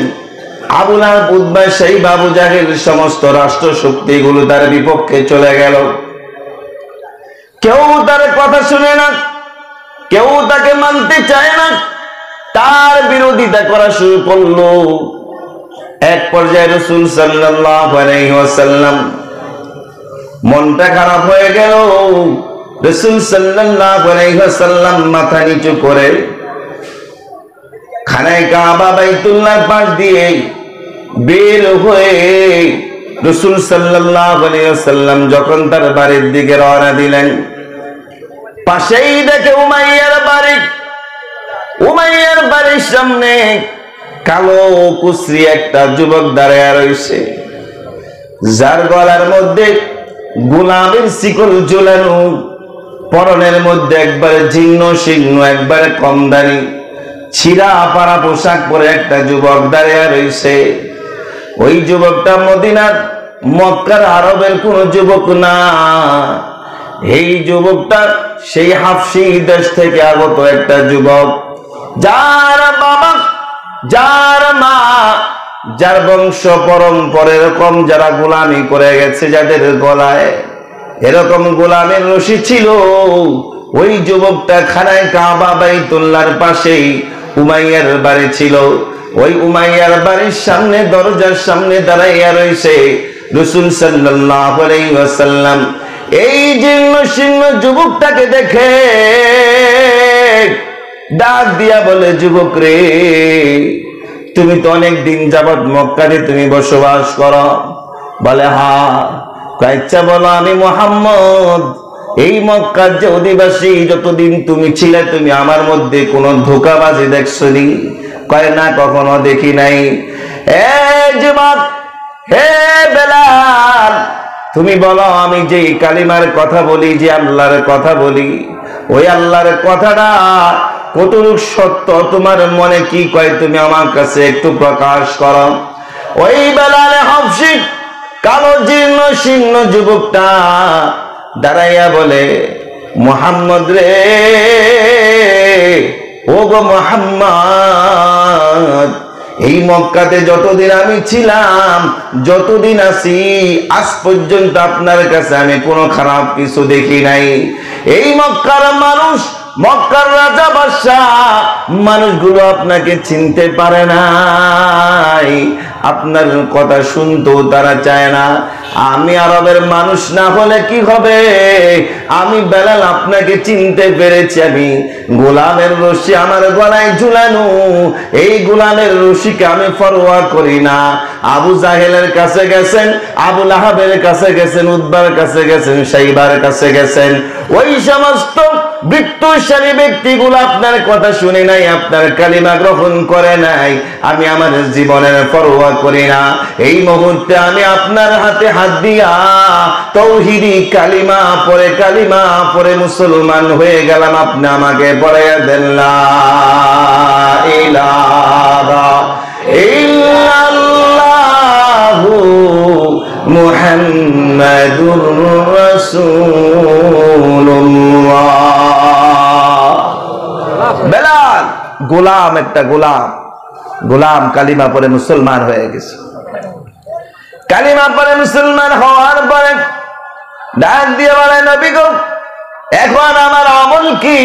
আবু লাহাব, উতবা, শাইবা, আবু জাহেল সমস্ত রাষ্ট্র শক্তিগুলো তার বিপক্ষে চলে গেল। কেউ তার কথা শুনে না, কেউ তাকে মানতে চায় না, তার বিরোধিতা করা শুরু করলো। এক পর্যায়ে রাসূল সাল্লাল্লাহু আলাইহি ওয়াসাল্লাম মনটা খারাপ হয়ে গেল। রাসূল সাল্লাল্লাহু আলাইহি ওয়াসাল্লাম মাথা নিচু করে খানায়ে কাবা বাইতুল্লাহর পাশ দিয়ে বের হয়ে রাসূল সাল্লাল্লাহু আলাইহি ওয়াসাল্লাম যখন তার বাড়ির দিকে রওনা দিলেন, পাশেই দেখে উমাইয়ার বাড়ি। উমাইয়ার বাড়ির সামনে কালো কুচরি একটা যুবক দাঁড়ায় রয়েছে, যার গলার মধ্যে গোলামের শিকল ঝুলানো, পরনের মধ্যে একবারে জীর্ণ শীর্ণ, একবারে কমদানি ছিঁড়া পাড়া পোশাক পরে একটা যুবক দাঁড়িয়ে রয়েছে। ওই যুবকটা মদিনার, মক্কার, আরবের কোন যুবক না। এই যুবকটা সেই হাবশী দেশ থেকে আগত একটা যুবক, যার বাবা, যার মা, যার বংশ পরম্পরা এরকম যারা গোলামি করে গেছে, যাদের গলায় এরকম গোলামের রশি ছিল, ওই যুবকটা খানায়ে কাবা বাইতুল্লাহর পাশেই উমাইয়ার বাড়ি ছিল। ওই উমাইয়ার বাড়ির সামনে, দরজার সামনে দাঁড়াইয়া রয়েছে রাসূল সাল্লাল্লাহু আলাইহি ওয়াসাল্লাম। এই জীর্ণ শীর্ণ যুবকটাকে দেখে ডাক দিয়া বলে, যুবক রে, তুমি তো অনেক দিন যাবত মক্কাতে তুমি বসবাস করো। বলে হ্যাঁ। আচ্ছা বলো, আমি মুহাম্মদ এই মক্কার যে অধিবাসী, যতদিন তুমি ছিলে তুমি আমার মধ্যে কোনো ধোঁকাবাজি দেখছনি? কয় না, কখনো দেখি নাই। হে যুবক, হে বেলাল, তুমি বলো আমি যে কালিমার কথা বলি, যে আল্লাহর কথা বলি, ওই আল্লাহর কথাটা কতটুকু সত্য, তোমার মনে কি কয় তুমি আমার কাছে একটু প্রকাশ করো। ওই বেলালে হাবশী কালো জীর্ণ শীর্ণ যুবকটা দাঁড়াইয়া বলে, মুহাম্মদ রে, ও গো মুহাম্মদ, এই মক্কাতে যতদিন আমি ছিলাম, যতদিন আছি, আজ পর্যন্ত আপনার কাছে আমি কোনো খারাপ কিছু দেখি নাই। এই মক্কার মানুষ, মক্কার রাজা বাদশাহ মানুষগুলো আপনাকে চিনতে পারে নাই, আপনার কথা শুনতেও তারা চায় না। আমি আরবের মানুষ না হলে কি হবে, আমি বেলাল আপনাকে চিনতে পেরেছি। আমি গোলামের রশি আমার গলায় ঝুলানো, এই গোলামের রশিকে আমি পরোয়া করি না। আবু জাহেলের কাছে গেছেন, আবু লাহাবের কাছে গেছেন, উদ্বার কাছে গেছেন, সাইবার কাছে গেছেন, ওই সমস্ত বিত্তশালী ব্যক্তিগুলো আপনার কথা শুনে নাই, আপনার কালিমা গ্রহণ করে নাই। আমি আমার জীবনের পরোয়া করি না। এই মুহূর্তে আমি আপনার হাতে হাত দিয়া তাওহীদি কালিমা পড়ে মুসলমান হয়ে গেলাম। আপনি আমাকে পড়াইয়া দেন লা ইলাহা ইল্লাল্লাহু মুহাম্মাদুর রাসূলুল্লাহ। বেলাল গোলাম, একটা গোলাম কালিমা পড়ে মুসলমান হয়ে গেছে। কালিমা পড়ে মুসলমান হওয়ার পরে ডাক দিয়ে বলে, নবী গো, এখন আমার আমল কি?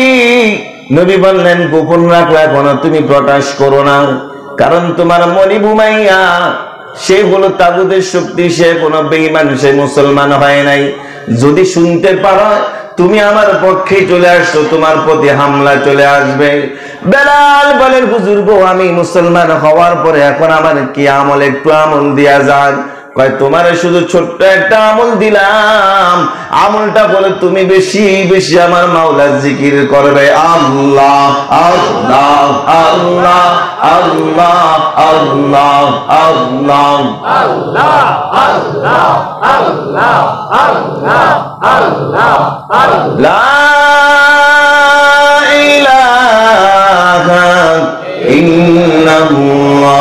নবী বললেন, গোপন রাখো, এখন তুমি প্রকাশ করো না, কারণ তোমার মনিব উমাইয়া সে হলো তাগুতের শক্তি, সে কোনো বেঈমান, সে মুসলমান হয় নাই। যদি শুনতে পারো তুমি আমার পক্ষে চলে আসছো, তোমার প্রতি হামলা চলে আসবে। বেলাল বলেন, হুজুর গো, আমি মুসলমান হওয়ার পরে এখন আমার কি আমল, একটু আমল দিয়া যান। কয়, তোমার শুধু ছোট্ট একটা আমল দিলাম, আমলটা বলে তুমি বেশি বেশি আমার মাওলার জিকির করবে। আল্লাহ আল্লাহ আল্লাহ আল্লাহ আল্লাহ আল্লাহ আল্লাহ আল্লাহ আল্লাহ আল্লাহ আল্লাহ লা ইলাহা ইল্লাল্লাহু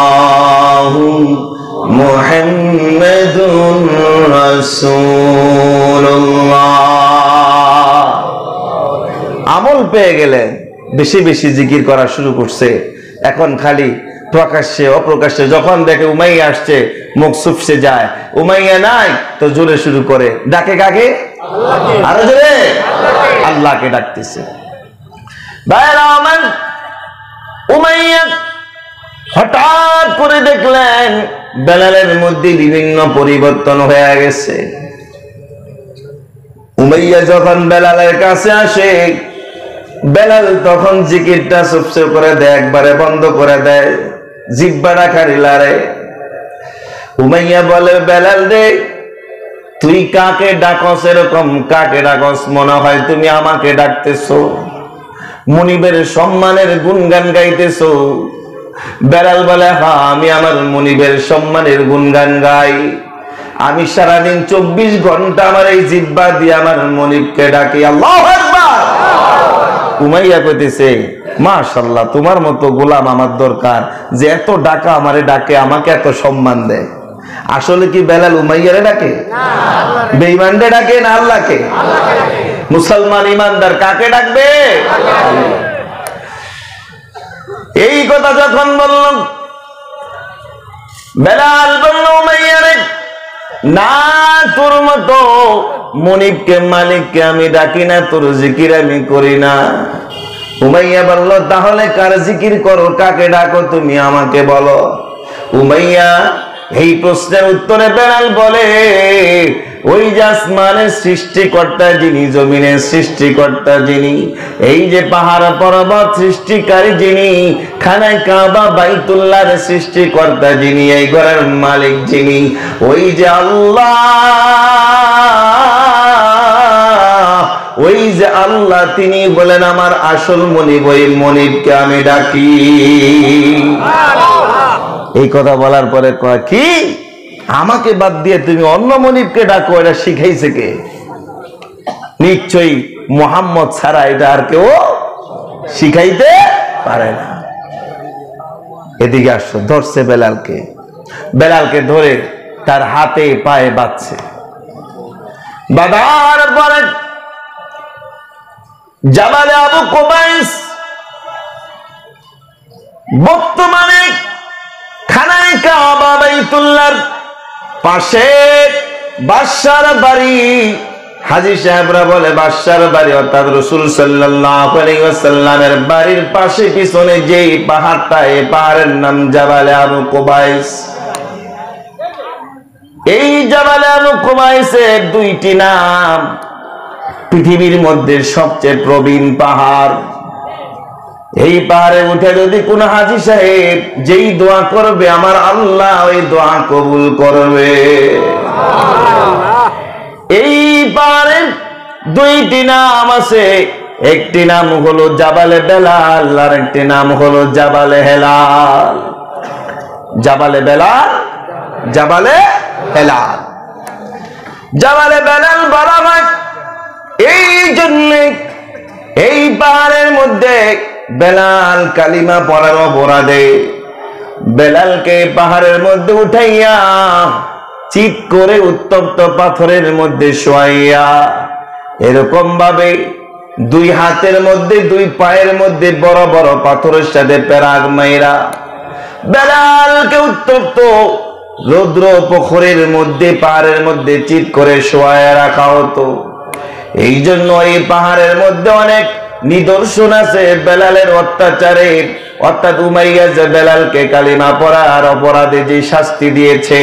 মুহাম্মাদুর রাসূলুল্লাহ। আমল পেয়ে গেলেন, বেশি বেশি জিকির করা শুরু করছে। এখন খালি প্রকাশ্যে অপ্রকাশ্যে যখন দেখে উমাইয়া আসছে, মুখ চুপসে যায়। উমাইয়া নাই তো জোরে শুরু করে ডাকে, কাকে? আরো জোরে আল্লাহকে ডাকতেছে। ভাইরা আমার, উমাইয়া হঠাৎ করে দেখলেন বেলালের মধ্যে বিভিন্ন পরিবর্তন হয়ে গেছে। উমাইয়া যখন বেলালের কাছে আসে, বেলাল তখন জিকিরটা চুপচে করে দেয়, একবারে বন্ধ করে দেয়, জিহ্বাটা খালি লাড়ে। উমাইয়া বলে, বেলাল রে, তুই কাকে ডাকস? এরকম কাকে ডাকস? মনে হয় তুমি আমাকে ডাকতেছো, মুনিবের সম্মানের গুণগান গাইতেছো। বেলাল বলে, হ্যাঁ, আমি আমার মুনিবের সম্মানের গুণগান গাই। আমি সারাদিন 24 ঘন্টা আমার এই জিহ্বা দিয়ে আমার মুনিবকে ডাকি। আল্লাহু আকবার। উমাইয়া কইতেছে, মাশাআল্লাহ, তোমার মতো গোলাম আমার দরকার, যে এত ডাকা আমারে ডাকে, আমাকে এত সম্মান দেয়। আসলে কি বেলাল উমাইয়ারে ডাকে? বেঈমানরে ডাকে না আল্লাহকে? মুসলমান ইমানদার কাকে ডাকবে? এই কথা যখন বলল, বেলাল বলল, উমাইয়ারে, না, তোর মতো মুনিবকে মালিককে আমি ডাকি না, তোর জিকির আমি করি না। উমাইয়া বলল, তাহলে কার জিকির করো, কাকে ডাকো তুমি আমাকে বলো। উমাইয়া এই প্রশ্নের উত্তরে বেলাল বলে, ওই যে আসমানের সৃষ্টিকর্তা যিনি, জমিনের সৃষ্টিকর্তা যিনি, এই যে পাহাড় পর্বত সৃষ্টিকারী যিনি, খানায় কাবা বাইতুল্লাহর সৃষ্টিকর্তা যিনি, এই ঘরের মালিক যিনি, ওই যে আল্লাহ, ওই যে আল্লাহ, তিনি বলেন আমার আসল মনিব, ওই মনিবকে আমি ডাকি। এই কথা বলার পরে কয় কি, আমাকে বাদ দিয়ে তুমি অন্য মনিবকে ডাকো, এটা শিখাইছে কে? নিশ্চয়ই মুহাম্মদ ছাড়া এটা আর কেউ শিখাইতে পারে না। এদিকে আসো, ধরছে বেলালকে, বেলালকে ধরে তার হাতে পায়ে বাঁধছে। বাঁধার পরে জাবালে আবু কুবাইস বর্তমানে খানায় কাবা বাইতুল্লাহর পাশে বাদশার বাড়ি, হাজী সাহেবরা বলে বাদশার বাড়ি অর্থাৎ রাসূল সাল্লাল্লাহু আলাইহি ওয়াসাল্লামের বাড়ির পাশে পিছনে যেই পাহাড়টা, এই পাহাড়ের নাম জাবালে আবু কুবাইস। এই জাবালে আবু কুবাইসের দুইটি নাম, পৃথিবীর মধ্যে সবচেয়ে প্রবীণ পাহাড়। এই পাহাড়ে উঠে যদি কোন হাজী সাহেব যেই দোয়া করবে, আমার আল্লাহ ওই দোয়া কবুল করবে। এই পাহাড়ের দুইটি নাম আছে, একটি নাম হলো জাবালে বেলাল, আর একটি নাম হলো জাবালে হেলাল। জাবালে বেলাল, জাবালে হেলাল। জাবালে বেলাল বলা হয় এই জন্য, এই পাহাড়ের মধ্যে বেলাল কালিমা পড়ার অপরাধে বেলালকে পাহাড়ের মধ্যে উঠাইয়া চিৎ করে উত্তপ্ত পাথরের মধ্যে শোয়াইয়া, এরকম ভাবে দুই হাতের মধ্যে দুই পায়ের মধ্যে বড় বড় পাথরের সাথে পেরাগ মাইরা বেলালকে উত্তপ্ত রৌদ্র পুকুরের মধ্যে পাহাড়ের মধ্যে চিৎ করে শোয়াইয়া রাখা হতো। এই জন্য এই পাহাড়ের মধ্যে অনেক নিদর্শন আছে বেলালের অত্যাচারের, অর্থাৎ উমাইয়া যে বেলালকে কালিমা পড়ার অপরাধে যে শাস্তি দিয়েছে,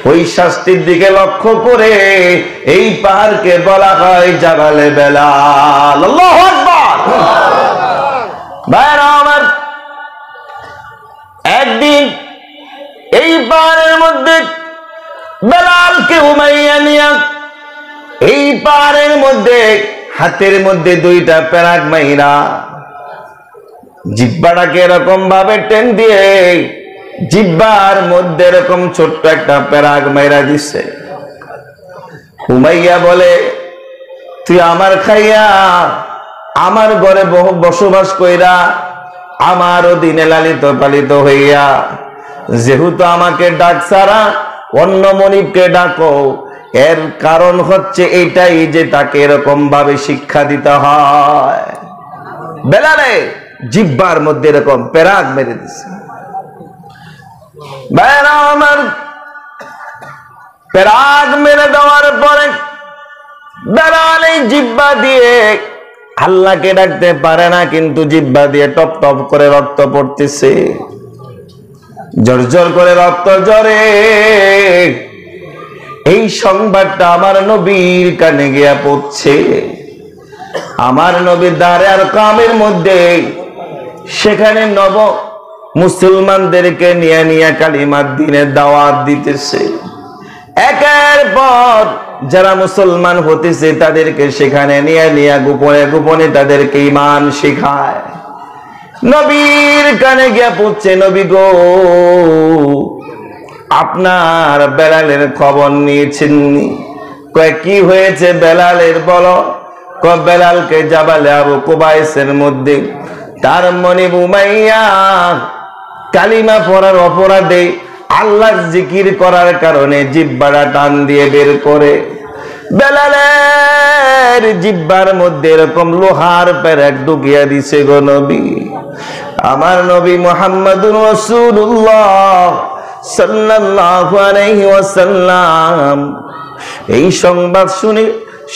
ওই শাস্তির দিকে লক্ষ্য করে এই পাহাড়কে বলা হয় জাবালে বেলাল। আল্লাহু আকবার। ভাইরা আমার, একদিন এই পাহাড়ের মধ্যে বেলালকে উমাইয়া নিয়া এই পাহাড়ের মধ্যে হাতের মধ্যে দুইটা পেরাক মাইরা জিব্বাটাকে এরকম ভাবে টেন দিয়ে জিব্বার মধ্যে এরকম ছোট্ট একটা পেরাক মাইরা দিচ্ছে। উমাইয়া বলে, তুই আমার খাইয়া আমার ঘরে বসবাস কইরা আমার অধীনে লালিত পালিত হইয়া, যেহেতু আমাকে ডাক ছাড়া অন্য মনিবকে ডাকো, এর কারণ হচ্ছে এইটাই যে তাকে এরকম ভাবে শিক্ষা দিতে হয়। বেলালে জিব্বার মধ্যে এরকম পেরাক মেরে দিছে। আমার পেরাক মেরে দেওয়ার পরে বেলাল এই জিব্বা দিয়ে আল্লাহকে ডাকতে পারে না, কিন্তু জিব্বা দিয়ে টপ টপ করে রক্ত পড়তেছে, জর্জর করে রক্ত ঝরে। এই সংবাদটা আমার নবীর কানে গিয়া পড়ছে। আমার নবীর দারে আর কামের মধ্যে সেখানে নব মুসলমানদেরকে নিয়ে নিয়ে কালিমার দিনের দাওয়াত দিতেছে। একের পর যারা মুসলমান হতেছে তাদেরকে সেখানে নিয়ে নিয়ে গোপনে গোপনে তাদেরকে ঈমান শেখায়। নবীর কানে গিয়া পড়ছে, নবী গো, আপনার বেলালের খবর নিয়েছেন? কয় কি হয়েছে বেলালের বলো। কয় বেলালকে জাবালে আবু কুবাইসের মধ্যে তার মনিব উমাইয়া কালিমা পড়ার অপরাধে আল্লাহর জিকির করার কারণে জিব্বাটা টান দিয়ে বের করে বেলালের জিব্বার মধ্যে এরকম লোহার পেরেক ঢুকিয়ে দিছে গো নবী। আমার নবী মুহাম্মদুর রাসূলুল্লাহ সাল্লাল্লাহু আলাইহি ওয়াসাল্লাম এই সংবাদ শুনে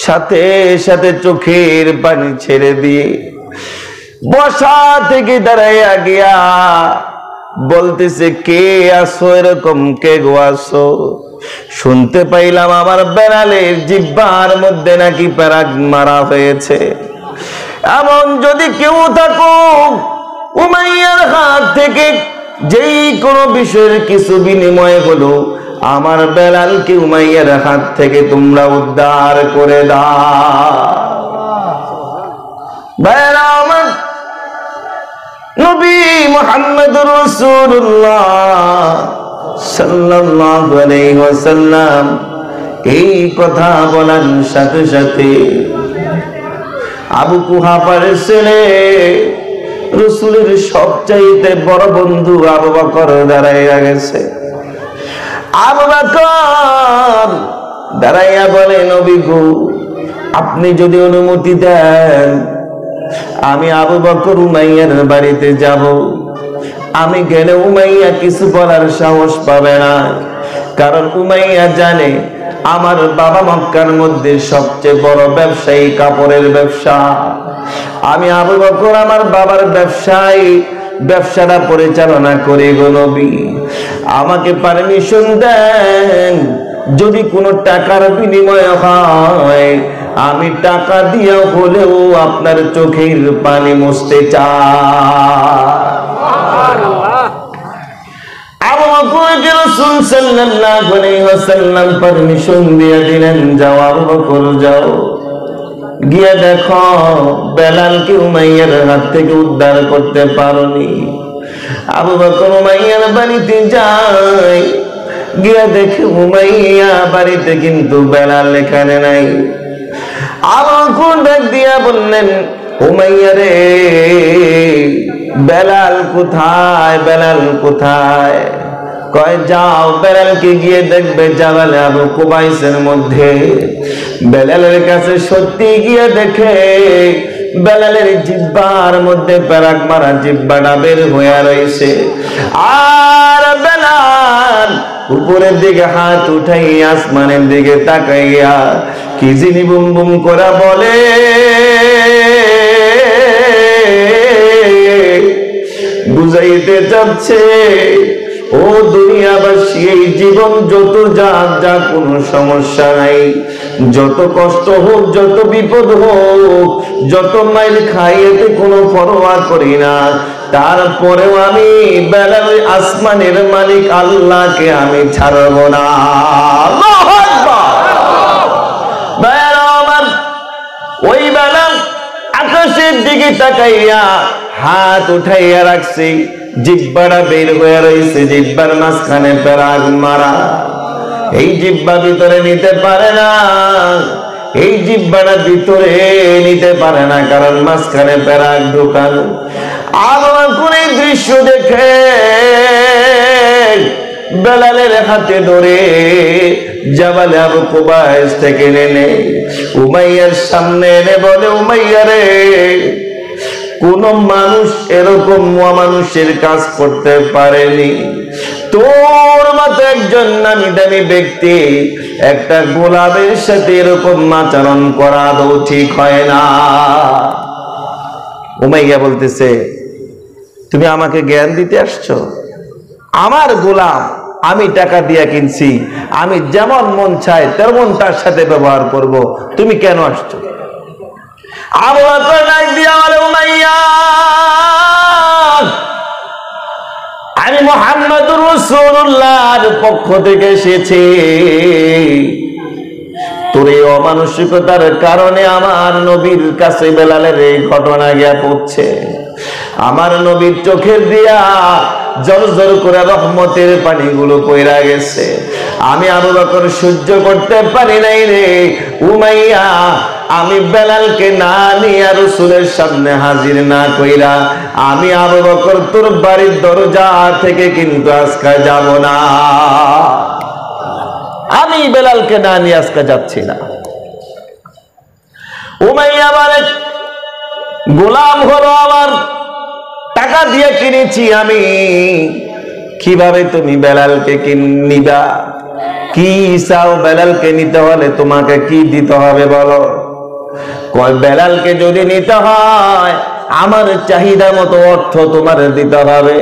সাথে সাথে চোখের পানি ছেড়ে দিয়ে বসা থেকে দাঁড়াইয়া গিয়া বলতেছে, কে আসো এরকম, কে গো আসো? শুনতে পাইলাম আমার বেলালের জিহ্বার মধ্যে নাকি প্যারাক মারা হয়েছে। এমন যদি কেউ থাকো উমাইয়ার হাত থেকে যেই কোনো বিষয়ের কিছু বিনিময় হলো, আমার বেলালকে উমাইয়ার হাত থেকে তোমরা উদ্ধার করে দাও। ভাইরা আমার, নবী মুহাম্মদুর রাসূলুল্লাহ সাল্লাল্লাহু আলাইহি ওয়াসাল্লাম এই কথা বলার সাথে সাথে আবু কুহাফার ছেলে রাসূলের সবচাইতে বড় বন্ধু আবু বকর দাঁড়াইয়া গেছে। আবু বকর দাঁড়াইয়া বলে, নবী গো, আপনি যদি অনুমতি দেন আমি আবু বকর উমাইয়ার বাড়িতে যাব। আমি গেলে উমাইয়া কিছু বলার সাহস পাবে না, কারণ উমাইয়া জানে আমার বাবা মক্কার মধ্যে সবচেয়ে বড় ব্যবসায়ী কাপড়ের ব্যবসা। আমি আবু বকর আমার বাবার ব্যবসাটা পরিচালনা করে গো নবী, আমাকে পারমিশন দেন, যদি কোনো টাকার বিনিময় হয় আমি টাকা দিয়ে হলেও আপনার চোখের পানি মুছতে চাই। আবু বকরকে রাসূল সাল্লাল্লাহু আলাইহি ওয়াসাল্লাম পারমিশন দিয়ে দিলেন, যাও আবু বকর যাও, গিয়ে দেখো বেলালকে উমাইয়ার হাত থেকে উদ্ধার করতে পারোনি। আবু বকর উমাইয়ার বাড়িতে যায়, গিয়ে দেখে উমাইয়া বাড়িতে কিন্তু বেলাল এখানে নাই। আবু বকর ডাক দিয়া বললেন, উমাইয়া রে, বেলাল কোথায়, বেলাল কোথায়? কয় যাও বেলালকে গিয়ে দেখবে জাবালে আবু কুবাইসের মধ্যে। বেলালের কাছে সত্যি গিয়ে দেখে বেলালের জিহ্বার মধ্যে প্যারাক মারা জিহ্বাটা বের হয়ে রয়েছে। আর বেলাল উপরের দিকে হাত উঠাই আসমানের দিকে তাকাইয়া কি জিনি বুম বুম করে বলে, বুঝাইতে চাচ্ছে ও দুনিয়াবাসী, এই জীবন যত যা কোনো সমস্যা নাই, যত কষ্ট হোক, যত বিপদ হোক, যত মাইল খাই, এতে কোনো পরোয়া করি না। তারপরেও আমি বেলাল আসমানের মালিক আল্লাহকে আমি ছাড়ব না। আল্লাহু আকবার। বেলাল, ওই বেলাল আকাশের দিকে তাকাইয়া হাত উঠাইয়া রাখছে, জিহ্বাটা বের হয়ে রয়েছে, জিহ্বার মাঝখানে প্যারাক মারা। এই জিহ্বা ভিতরে নিতে পারে না, এই জিহ্বাটা ভিতরে নিতে পারে না, কারণ মাঝখানে প্যারাক ঢোকানো। আবার কোন দৃশ্য দেখে বেলালের হাতে ধরে জাবালে আবু কুবাইস থেকে নেনে উমাইয়ার সামনে এনে বলে, উমাইয়া রে, কোন মানুষ এরকম মানুষের কাজ করতে পারেনি। তোর মতো একজন নামি দামি ব্যক্তি একটা গোলামের সাথে এরকম আচরণ করা আদৌ ঠিক হয় না। উমাইয়া বলতেছে, তুমি আমাকে জ্ঞান দিতে আসছো? আমার গোলাম আমি টাকা দিয়ে কিনছি, আমি যেমন মন চাই তেমন তার সাথে ব্যবহার করব, তুমি কেন আসছো? আবু বকর ডাক দিয়া বলে, উমাইয়া, আমি মুহাম্মদুর রাসূলুল্লাহর পক্ষ থেকে এসেছি। তোর এই অমানসিকতার কারণে আমার নবীর কাছে বেলালের এই ঘটনা গিয়া পড়ছে। আমার নবীর চোখের দিয়া জলজল করে রহমতের পানিগুলো পয়রা গেছে। আমি আবু বকর সহ্য করতে পারি নাই রে উমাইয়া, আমি বেলালকে না নিয়ে রাসূলের সামনে হাজির না কইরা আমি আবু বকর তোর বাড়ির দরজা থেকে কিন্তু আজকে যাব না। আমি বেলালকে না নিয়ে আজকে যাচ্ছি না। উমাইয়া বলে, গোলাম হলো আমার, টাকা দিয়ে কিনেছি আমি, কিভাবে তুমি বেলালকে নিবা? কি চাও? বেলালকে নিতে হলে তোমাকে কি দিতে হবে বলো? কয়, বেলালকে যদি নিতে হয় আমার চাহিদা মতো অর্থ তোমার দিতে হবে।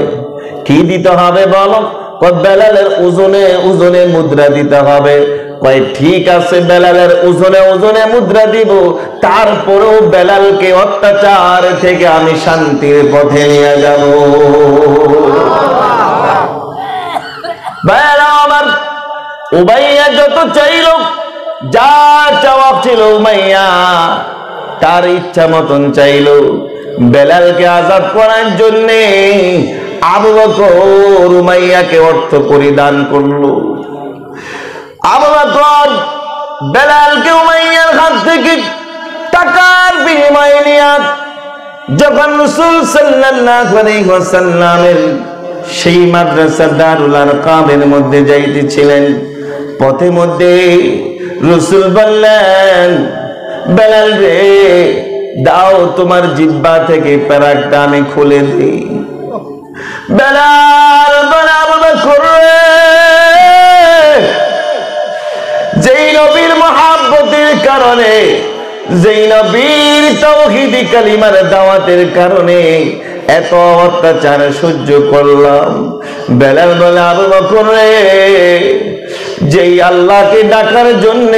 কি দিতে হবে বলো? বেলালের ওজনে ওজনে মুদ্রা দিতে হবে। কয় ঠিক আছে, বেলালের ওজনে ওজনে মুদ্রা দিব, তারপরেও বেলালকে অত্যাচার থেকে আমি শান্তির পথে নিয়ে যাব। ভাইরা আমার, উমাইয়া যত চাইল, যা চাওয়া ছিল উমাইয়া তার ইচ্ছা মতন চাইল। বেলালকে আজাদ করার জন্য আবু বকর উমাইয়াকে অর্থ পরিদান করলো। আবু বকর বেলালকে উমাইয়ার হাত থেকে টাকার বিনিময়ে নিয়ে যখন রাসূল সাল্লাল্লাহু আলাইহি ওয়াসাল্লামের সেই মাদ্রাসা দারুল আরকামের মধ্যে যাইতেছিলেন, পথে মধ্যে রাসূল বললেন, বেলাল রে, দাও তোমার জিহ্বা থেকে পেরাকটা আমি খুলে দিই। বেলাল বলে, আবু বকর রে, যেই নবীর মহব্বতের কারণে, যেই নবীর তাওহীদি কালিমার দাওয়াতের কারণে এত অত্যাচার সহ্য করলাম। বেলাল বলে, আবু বকর রে, যেই আল্লাহকে ডাকার জন্য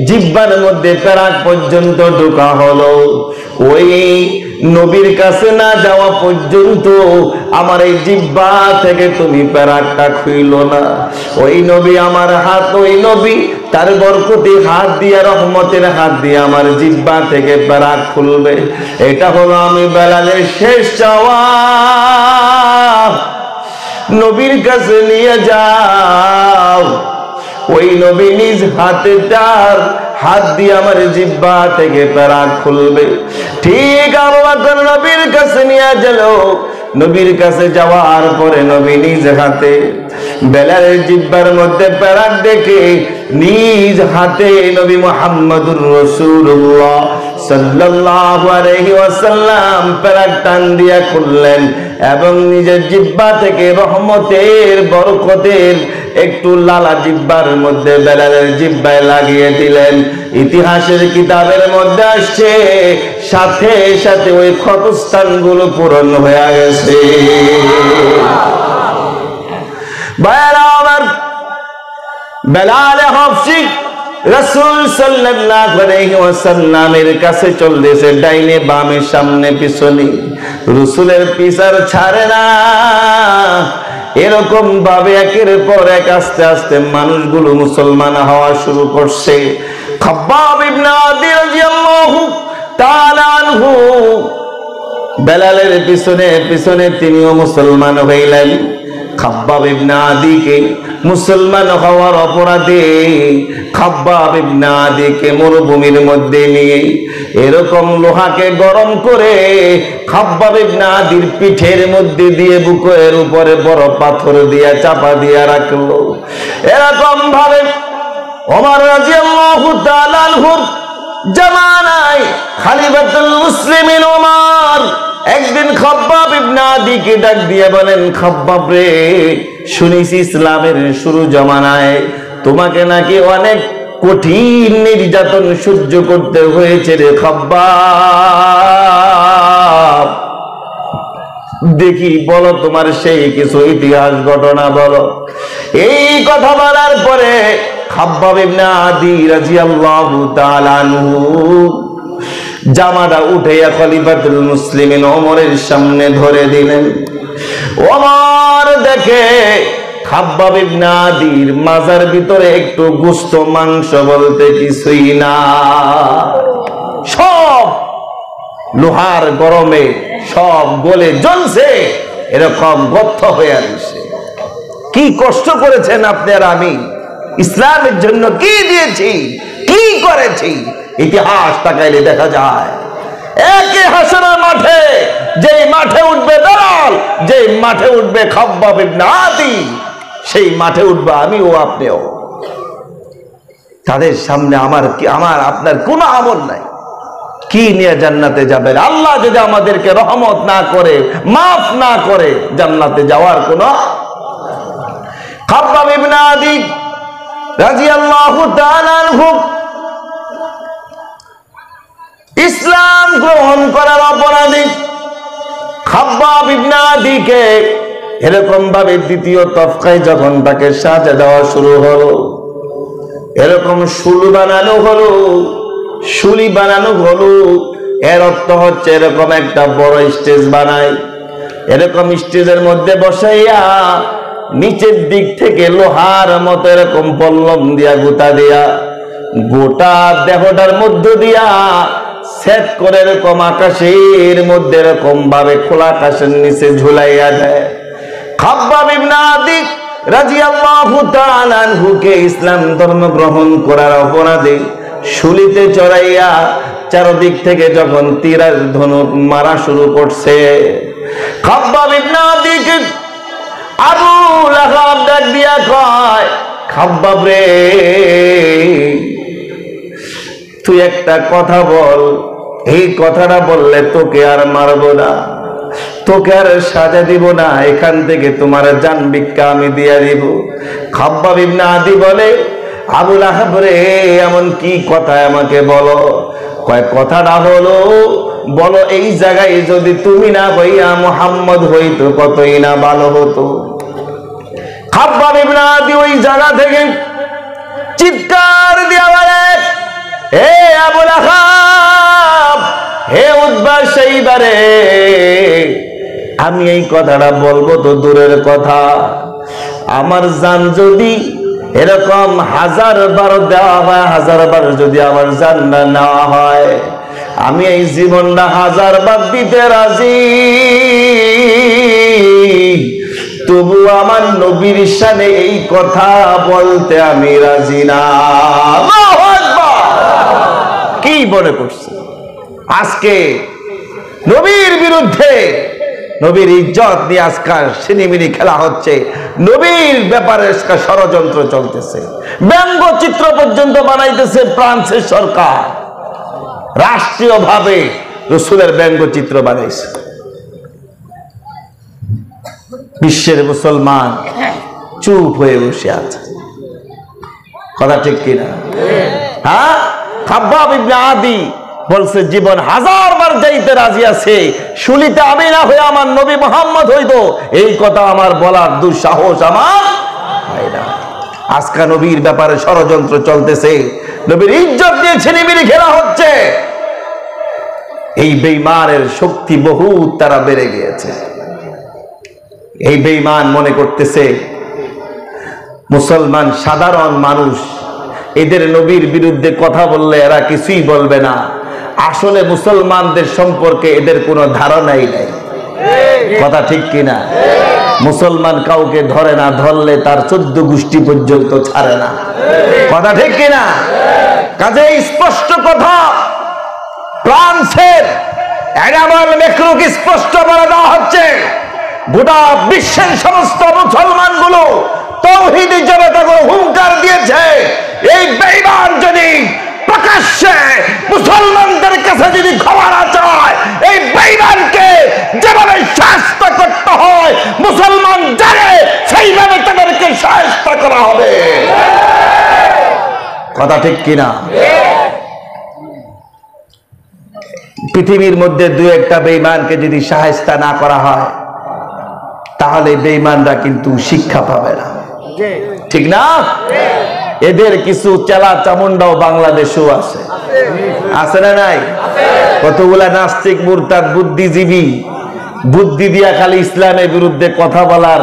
জিহ্বার মধ্যে পেরাক পর্যন্ত ঢোকা হলো, ওই নবীর কাছে না যাওয়া পর্যন্ত আমার এই জিহ্বা থেকে তুমি পেরাকটা খুইলো না। ওই নবী আমার হাত, ওই নবী তার বরকতি হাত দিয়ে, রহমতের হাত দিয়ে আমার জিহ্বা থেকে পেরাক খুলবে। এটা হলো আমি বেলালের শেষ চাওয়া। নবীর কাছে নিয়ে যাও। ওই নবী নিজ হাতে তার হাত দিয়ে আমার জিহ্বা থেকে পেরাক খুলবে। ঠিক আবু বকর নবীর কাছে নিয়ে গেল। নবীর কাছে যাওয়ার পরে নবী নিজ হাতে বেলালের জিহ্বার মধ্যে পেরাক দেখে নিজ হাতে নবী মুহাম্মদুর রাসূলুল্লাহ সাল্লাল্লাহু আলাইহি ওয়াসাল্লাম পেরাক টান দিয়া খুললেন এবং নিজের জিহ্বা থেকে রহমতের বরকতের একটু লালা জিহ্বার মধ্যে বেলালের জিহ্বায় লাগিয়ে দিলেন। ইতিহাসের কিতাবের মধ্যে আসছে, সাথে সাথে ওই ক্ষতস্থানগুলো পূরণ হয়ে গেছে। ভাইরা আমার, বেলাল হাবশী রাসূল সাল্লাল্লাহু আলাইহি ওয়াসাল্লামের কাছে চলতেছে, ডাইনে বামে সামনে পিছনে, রাসূলের পিছার ছাড়ে না। এরকম ভাবে একের পর এক আস্তে আস্তে মানুষগুলো মুসলমান হওয়া শুরু করছে। খাব্বাব ইবনে আদি রাদিয়াল্লাহু তাআলা আনহু বেলালের পিছনে পিছনে তিনিও মুসলমান হইলেন। খাব্বাব ইবনে আদিকে মুসলমান হওয়ার অপরাধে খাব্বাব ইবনে আদিকে মরুভূমির মধ্যে নিয়ে এরকম লোহাকে গরম করে খাব্বাব ইবনে আদির পিঠের মধ্যে দিয়ে বুকের উপরে বড় পাথর দিয়ে চাপা দিয়ে রাখলো। এরকম ভাবে ওমর রাদিয়াল্লাহু তাআলা আনহুর জামানায় খলিফাতুল মুসলিমিন ওমর একদিন খাব্বাব ইবনে আদিকে ডাক দিয়ে বলেন, খাব্বাব রে, শুনেছি ইসলামের শুরু জমানায় তোমাকে নাকি অনেক কঠিন নির্যাতন সহ্য করতে হয়েছে রে খাব্বাব। দেখি বলো তোমার সেই কিছু ইতিহাস ঘটনা বলো। এই কথা বলার পরে খাব্বাব ইবনে আদি রাদিয়াল্লাহু তাআলা আনহু জামাটা উঠাইয়া খলিফাতুল মুসলিমিন ওমরের সামনে ধরে দিলেন। ওমর দেখে খাব্বাব ইবনে আদির মাজার ভিতরে একটু গোশত মাংস বলতে কিছুই না, সব লোহার গরমে সব গলে জ্বলছে, এরকম গর্ত হয়ে আসছে। কি কষ্ট করেছেন আপনি আর আমি, ইসলামের জন্য কি দিয়েছি, কি করেছি, ইতিহাস তাকাইলে দেখা যায়। একই হাসরের মাঠে, যেই মাঠে উঠবে বেলাল, যেই মাঠে উঠবে খাব্বাব ইবনে আদি, সেই মাঠে উঠবে আমি ও আপনিও। তাদের সামনে আমার আপনার কোনো আমল নাই। কি নিয়ে জান্নাতে যাবেন? আল্লাহ যদি আমাদেরকে রহমত না করে, মাফ না করে, জান্নাতে যাওয়ার কোনো। খাব্বাব ইবনে আদি রাদিয়াল্লাহু তাআলা আনহু ইসলাম গ্রহণ করার অপরাধে খাব্বাব ইবনে আদিকে এরকম ভাবে দ্বিতীয় তফকায় যখন তাকে সাজা দেওয়া শুরু হলো, এরকম শুলি বানানো হলো। এর অর্থ হচ্ছে এরকম একটা বড় স্টেজ বানায়, এরকম স্টেজের মধ্যে বসাইয়া নিচের দিক থেকে লোহার মতো এরকম পল্লব দিয়া গুতা দিয়া গোটা দেহটার মধ্য দিয়া সেট করে এরকম আকাশের মধ্যে এরকম ভাবে খোলা আকাশের নিচে ঝুলাইয়া দেয়। খাব্বাব ইবনে আদি রাদিয়াল্লাহু তাআলা আনহুকে ইসলাম ধর্ম গ্রহণ করার অপরাধে শুলিতে চড়াইয়া চারদিক থেকে যখন তীরের ধনুক মারা শুরু করছে, খাব্বাব ইবনে আদিকে আবু লাহাব ডাক দিয়া কয়, খাব্বাব রে, তুই একটা কথা বল, এই কথাটা বললে তোকে আর মারবো না, তোকে আর সাজা দিব না, এখান থেকে তোমার জান ভিক্ষা আমি দিয়া দিব। খাব্বাব ইবনে আদি বলে, আবু লাহাব রে, এমন কি কথা আমাকে বলো? কয় কথাটা হলো, বলো এই জায়গায় যদি তুমি না হইয়া মুহাম্মদ হইতো কতই না ভালো হতো। খাব্বাব ইবনে আদি ওই জায়গা থেকে চিৎকার দিয়া বলে, হে আবু লাহাব, হে উতবা শাইবা রে, আমি এই কথাটা বলবো তো দূরের কথা, আমার জান যদি এরকম 1000 বার দেওয়া হয়, 1000 বার যদি আমার জান না নেওয়া হয়, আমি এই জীবনটা 1000 বার দিতে রাজি, তবু আমার নবীর শানে এই কথা বলতে আমি রাজি না। আল্লাহু আকবার! কি মনে করছে আজকে নবীর বিরুদ্ধে, নবীর ইজ্জত নিয়ে আজকাল সিনেমিনি খেলা হচ্ছে, নবীর ব্যাপারে আজকাল ষড়যন্ত্র চলতেছে, ব্যঙ্গচিত্র পর্যন্ত বানাইতেছে ফ্রান্সের সরকার, রাষ্ট্রীয়ভাবে রাসূলের ব্যঙ্গচিত্র বানাইছে। বিশ্বের মুসলমান চুপ হয়ে বসে আছে, কথা ঠিক কিনা? হ্যাঁ, খাব্বাব ইবনে আদি বলছে জীবন 1000 বার যাইতে রাজি আছে, শুলিতে আমি না হয়ে আমার নবী মুহাম্মদ হইতো, এই কথা আমার বলার দুঃসাহস আমার হয় না। আজকে নবীর ব্যাপারে ষড়যন্ত্র চলতেছে, নবীর ইজ্জত নিয়ে ছিনিমিনি খেলা হচ্ছে। এই বেঈমানের শক্তি বহুত তারা বেড়ে গিয়েছে। এই বেঈমান মনে করতেছে মুসলমান সাধারণ মানুষ এদের নবীর বিরুদ্ধে কথা বললে এরা কিছুই বলবে না। আসলে মুসলমানদের সম্পর্কে এদের কোনো ধারণাই নাই, কথা ঠিক কিনা? মুসলমান কাউকে ধরে না, ধরলে তার 14 গোষ্ঠী পর্যন্ত ছাড়ে না, কথা ঠিক কিনা? কাজে স্পষ্ট কথা, ফ্রান্সের এনামুল ম্যাক্রোকে স্পষ্ট বলে দেওয়া হচ্ছে, গোটা বিশ্বের সমস্ত মুসলমানগুলো তাওহীদের জনতাকে হুঙ্কার দিয়েছে, এই বেঈমান যদি প্রকাশ্যে মুসলমানদের কাছে যদি ক্ষমা না চায়, এই বেঈমানকে যেভাবে শাস্তি করতে হয় মুসলমান জানে, সেইভাবে তাদেরকে শাস্তি করা হবে, কথা ঠিক কিনা? পৃথিবীর মধ্যে 2-1টা বেঈমানকে যদি শায়েস্তা না করা হয়, তাহলে বেঈমানরা কিন্তু শিক্ষা পাবে না, ঠিক না? এদের কিছু চেলা চামুন্ডাও বাংলাদেশেও আছে, আছে না নাই? কতগুলা নাস্তিক মুরতাদ বুদ্ধিজীবী বুদ্ধি দিয়া খালি ইসলামের বিরুদ্ধে কথা বলার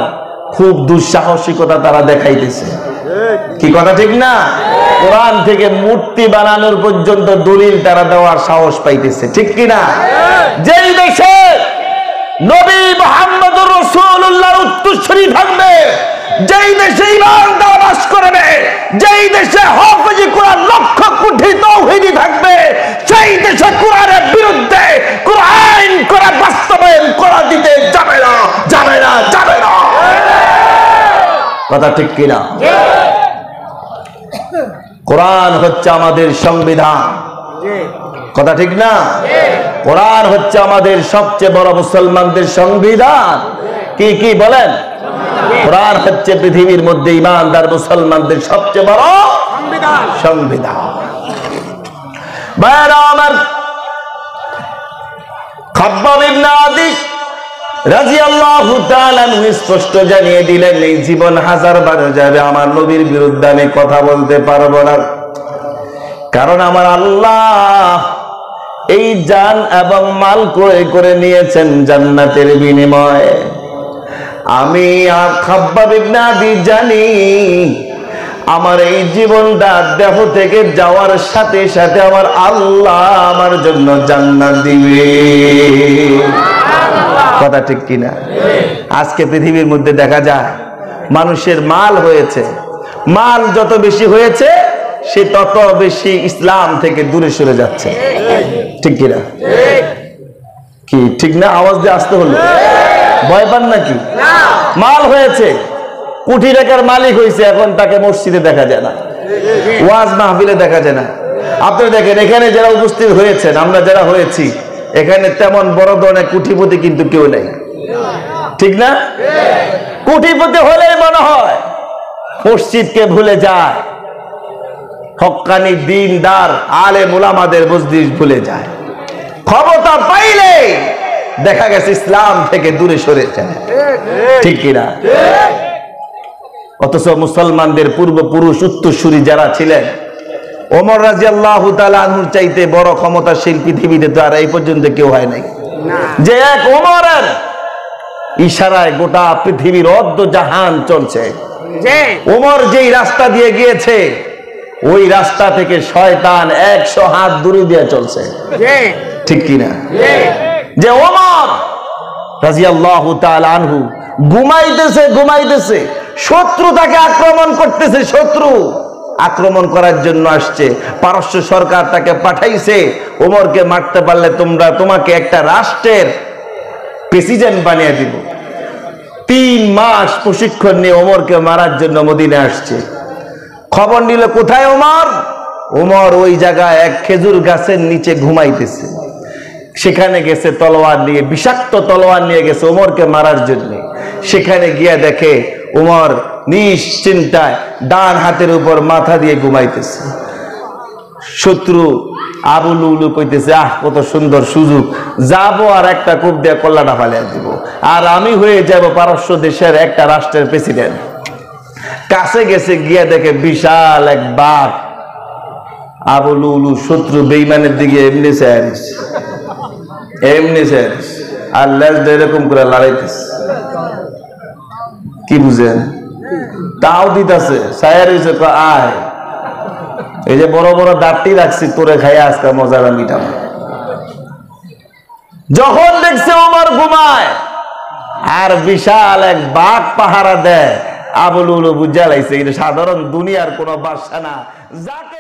খুব দুঃসাহসিকতা তারা দেখাইতেছে, কি কথা ঠিক না? কোরআন থেকে মূর্তি বানানোর পর্যন্ত দলিল তারা দেওয়ার সাহস পাইতেছে, ঠিক কিনা? যেই দেশে নবী মুহাম্মদুর রাসূলুল্লাহর উত্তরসূরি থাকবে, যেই দেশে ঈমানদার বাস করবে, যেই দেশে হাফেজে কোরআন লক্ষ কোটি তাওহীদি থাকবে, সেই দেশে কোরআনের বিরুদ্ধে কোরআন করা বাস্তবায়ন করা দিতে যাবে না, যাবে না, যাবে না, কথা ঠিক কিনা? কোরআন হচ্ছে আমাদের সংবিধান, কথা ঠিক না? কোরআন হচ্ছে আমাদের সবচেয়ে বড় মুসলমানদের সংবিধান। কি কি বলেন? কোরআন হচ্ছে পৃথিবীর মধ্যে ঈমানদার মুসলমানদের সবচেয়ে বড় সংবিধান। ভাইরা আমার, খাব্বাব ইবনে আদি রাদিয়াল্লাহু তাআলা স্পষ্ট জানিয়ে দিলেন, এই জীবন হাজারবার যাবে, আমার নবীর বিরুদ্ধে আমি কথা বলতে পারবো না। কারণ আমার আল্লাহ এই জান এবং মাল ক্রয় করে নিয়েছেন জান্নাতের বিনিময়ে। আমি আর খাব্বাব ইবনে আদি জানি আমার এই জীবনটা দেহ থেকে যাওয়ার সাথে সাথে আমার আল্লাহ আমার জন্য জান্নাত দিবে। কথা ঠিক কিনা? আজকে পৃথিবীর মধ্যে দেখা যায় মানুষের মাল হয়েছে, মাল যত বেশি হয়েছে সে তত বেশি ইসলাম থেকে দূরে সরে যাচ্ছে। ঠিক কিনা? কি ঠিক না? আওয়াজ দিয়ে আসতে হলো, ভয় পান নাকি? মাল হয়েছে, কোটি টাকার মালিক হয়েছে, এখন তাকে মসজিদে দেখা যায় না, ওয়াজ মাহফিলে দেখা যায় না। আপনারা দেখেন এখানে যারা উপস্থিত হয়েছেন, আমরা যারা হয়েছি এখানে তেমন বড় ধরনের কোটিপতি কিন্তু কেউ নেই। ঠিক না? কোটিপতি হলেই মনে হয় মসজিদকে ভুলে যায়, হক্কানি দিনদার আলেম উলামাদের মজলিস ভুলে যায়, ক্ষমতা পাইলে দেখা গেছে ইসলাম থেকে দূরে সরে যায়। ঠিক কিনা? অথচ মুসলমানদের পূর্বপুরুষ উত্তরসূরি যারা ছিলেন, ওমর রাদিয়াল্লাহু তাআলা আনহুর চাইতে বড় ক্ষমতাশীল পৃথিবীতে তো আর এই পর্যন্ত কেউ হয় নাই। যে এক ওমরের ইশারায় গোটা পৃথিবীর অর্ধ জাহান চলছে। ওমর যেই রাস্তা দিয়ে গিয়েছে ওই রাস্তা থেকে শয়তান 100 হাত দূরে দিয়ে চলছে। ঠিক কিনা? যে ওমর রাদিয়াল্লাহু তাআলা আনহু ঘুমাইতেছে, শত্রু তাকে আক্রমণ করতেছে, শত্রু আক্রমণ করার জন্য আসছে, পারস্য সরকার তাকে পাঠাইছে ওমরকে মারতে পারলে তোমাকে একটা রাষ্ট্রের প্রেসিডেন্ট বানিয়ে দিব। 3 মাস প্রশিক্ষণ নিয়ে ওমরকে মারার জন্য মদিনায় আসছে। খবর নিল কোথায় ওমর? ওমর ওই জায়গায় এক খেজুর গাছের নিচে ঘুমাইতেছে। সেখানে গেছে তলোয়ার নিয়ে, বিষাক্ত তলোয়ার নিয়ে গেছে ওমরকে মারার জন্য। সেখানে গিয়ে দেখে ওমর নিশ্চিন্তায় ডান হাতের উপর মাথা দিয়ে ঘুমাইতেছে। শত্রু আবু লুলু কইতেছে, আহ কত সুন্দর সুযোগ, যাবো আর একটা কূপ দিয়ে কল্লাটা ফালিয়ে দিব, আর আমি হয়ে যাব পারস্য দেশের একটা রাষ্ট্রের প্রেসিডেন্ট। কাছে গেছে, গিয়া দেখে বিশাল এক বাঘ। আবু লুলু শত্রু বেঈমানের দিকে এমনি চাইছে, আর লেজ এরকম করে লড়াইতেছে। কি বুঝেন? তাও দিতেছে, সায়ার হয়েছে, আয় এই যে বড় বড় দাঁতটি রাখছি তোরে খাইয়া আজকে মজাটা মিটাম। যখন দেখছে ওমর ঘুমায় আর বিশাল এক বাঘ পাহারা দেয়, আবু লুলু বুঝা লাইছে এটা সাধারণ দুনিয়ার কোন বাদশা না, যাকে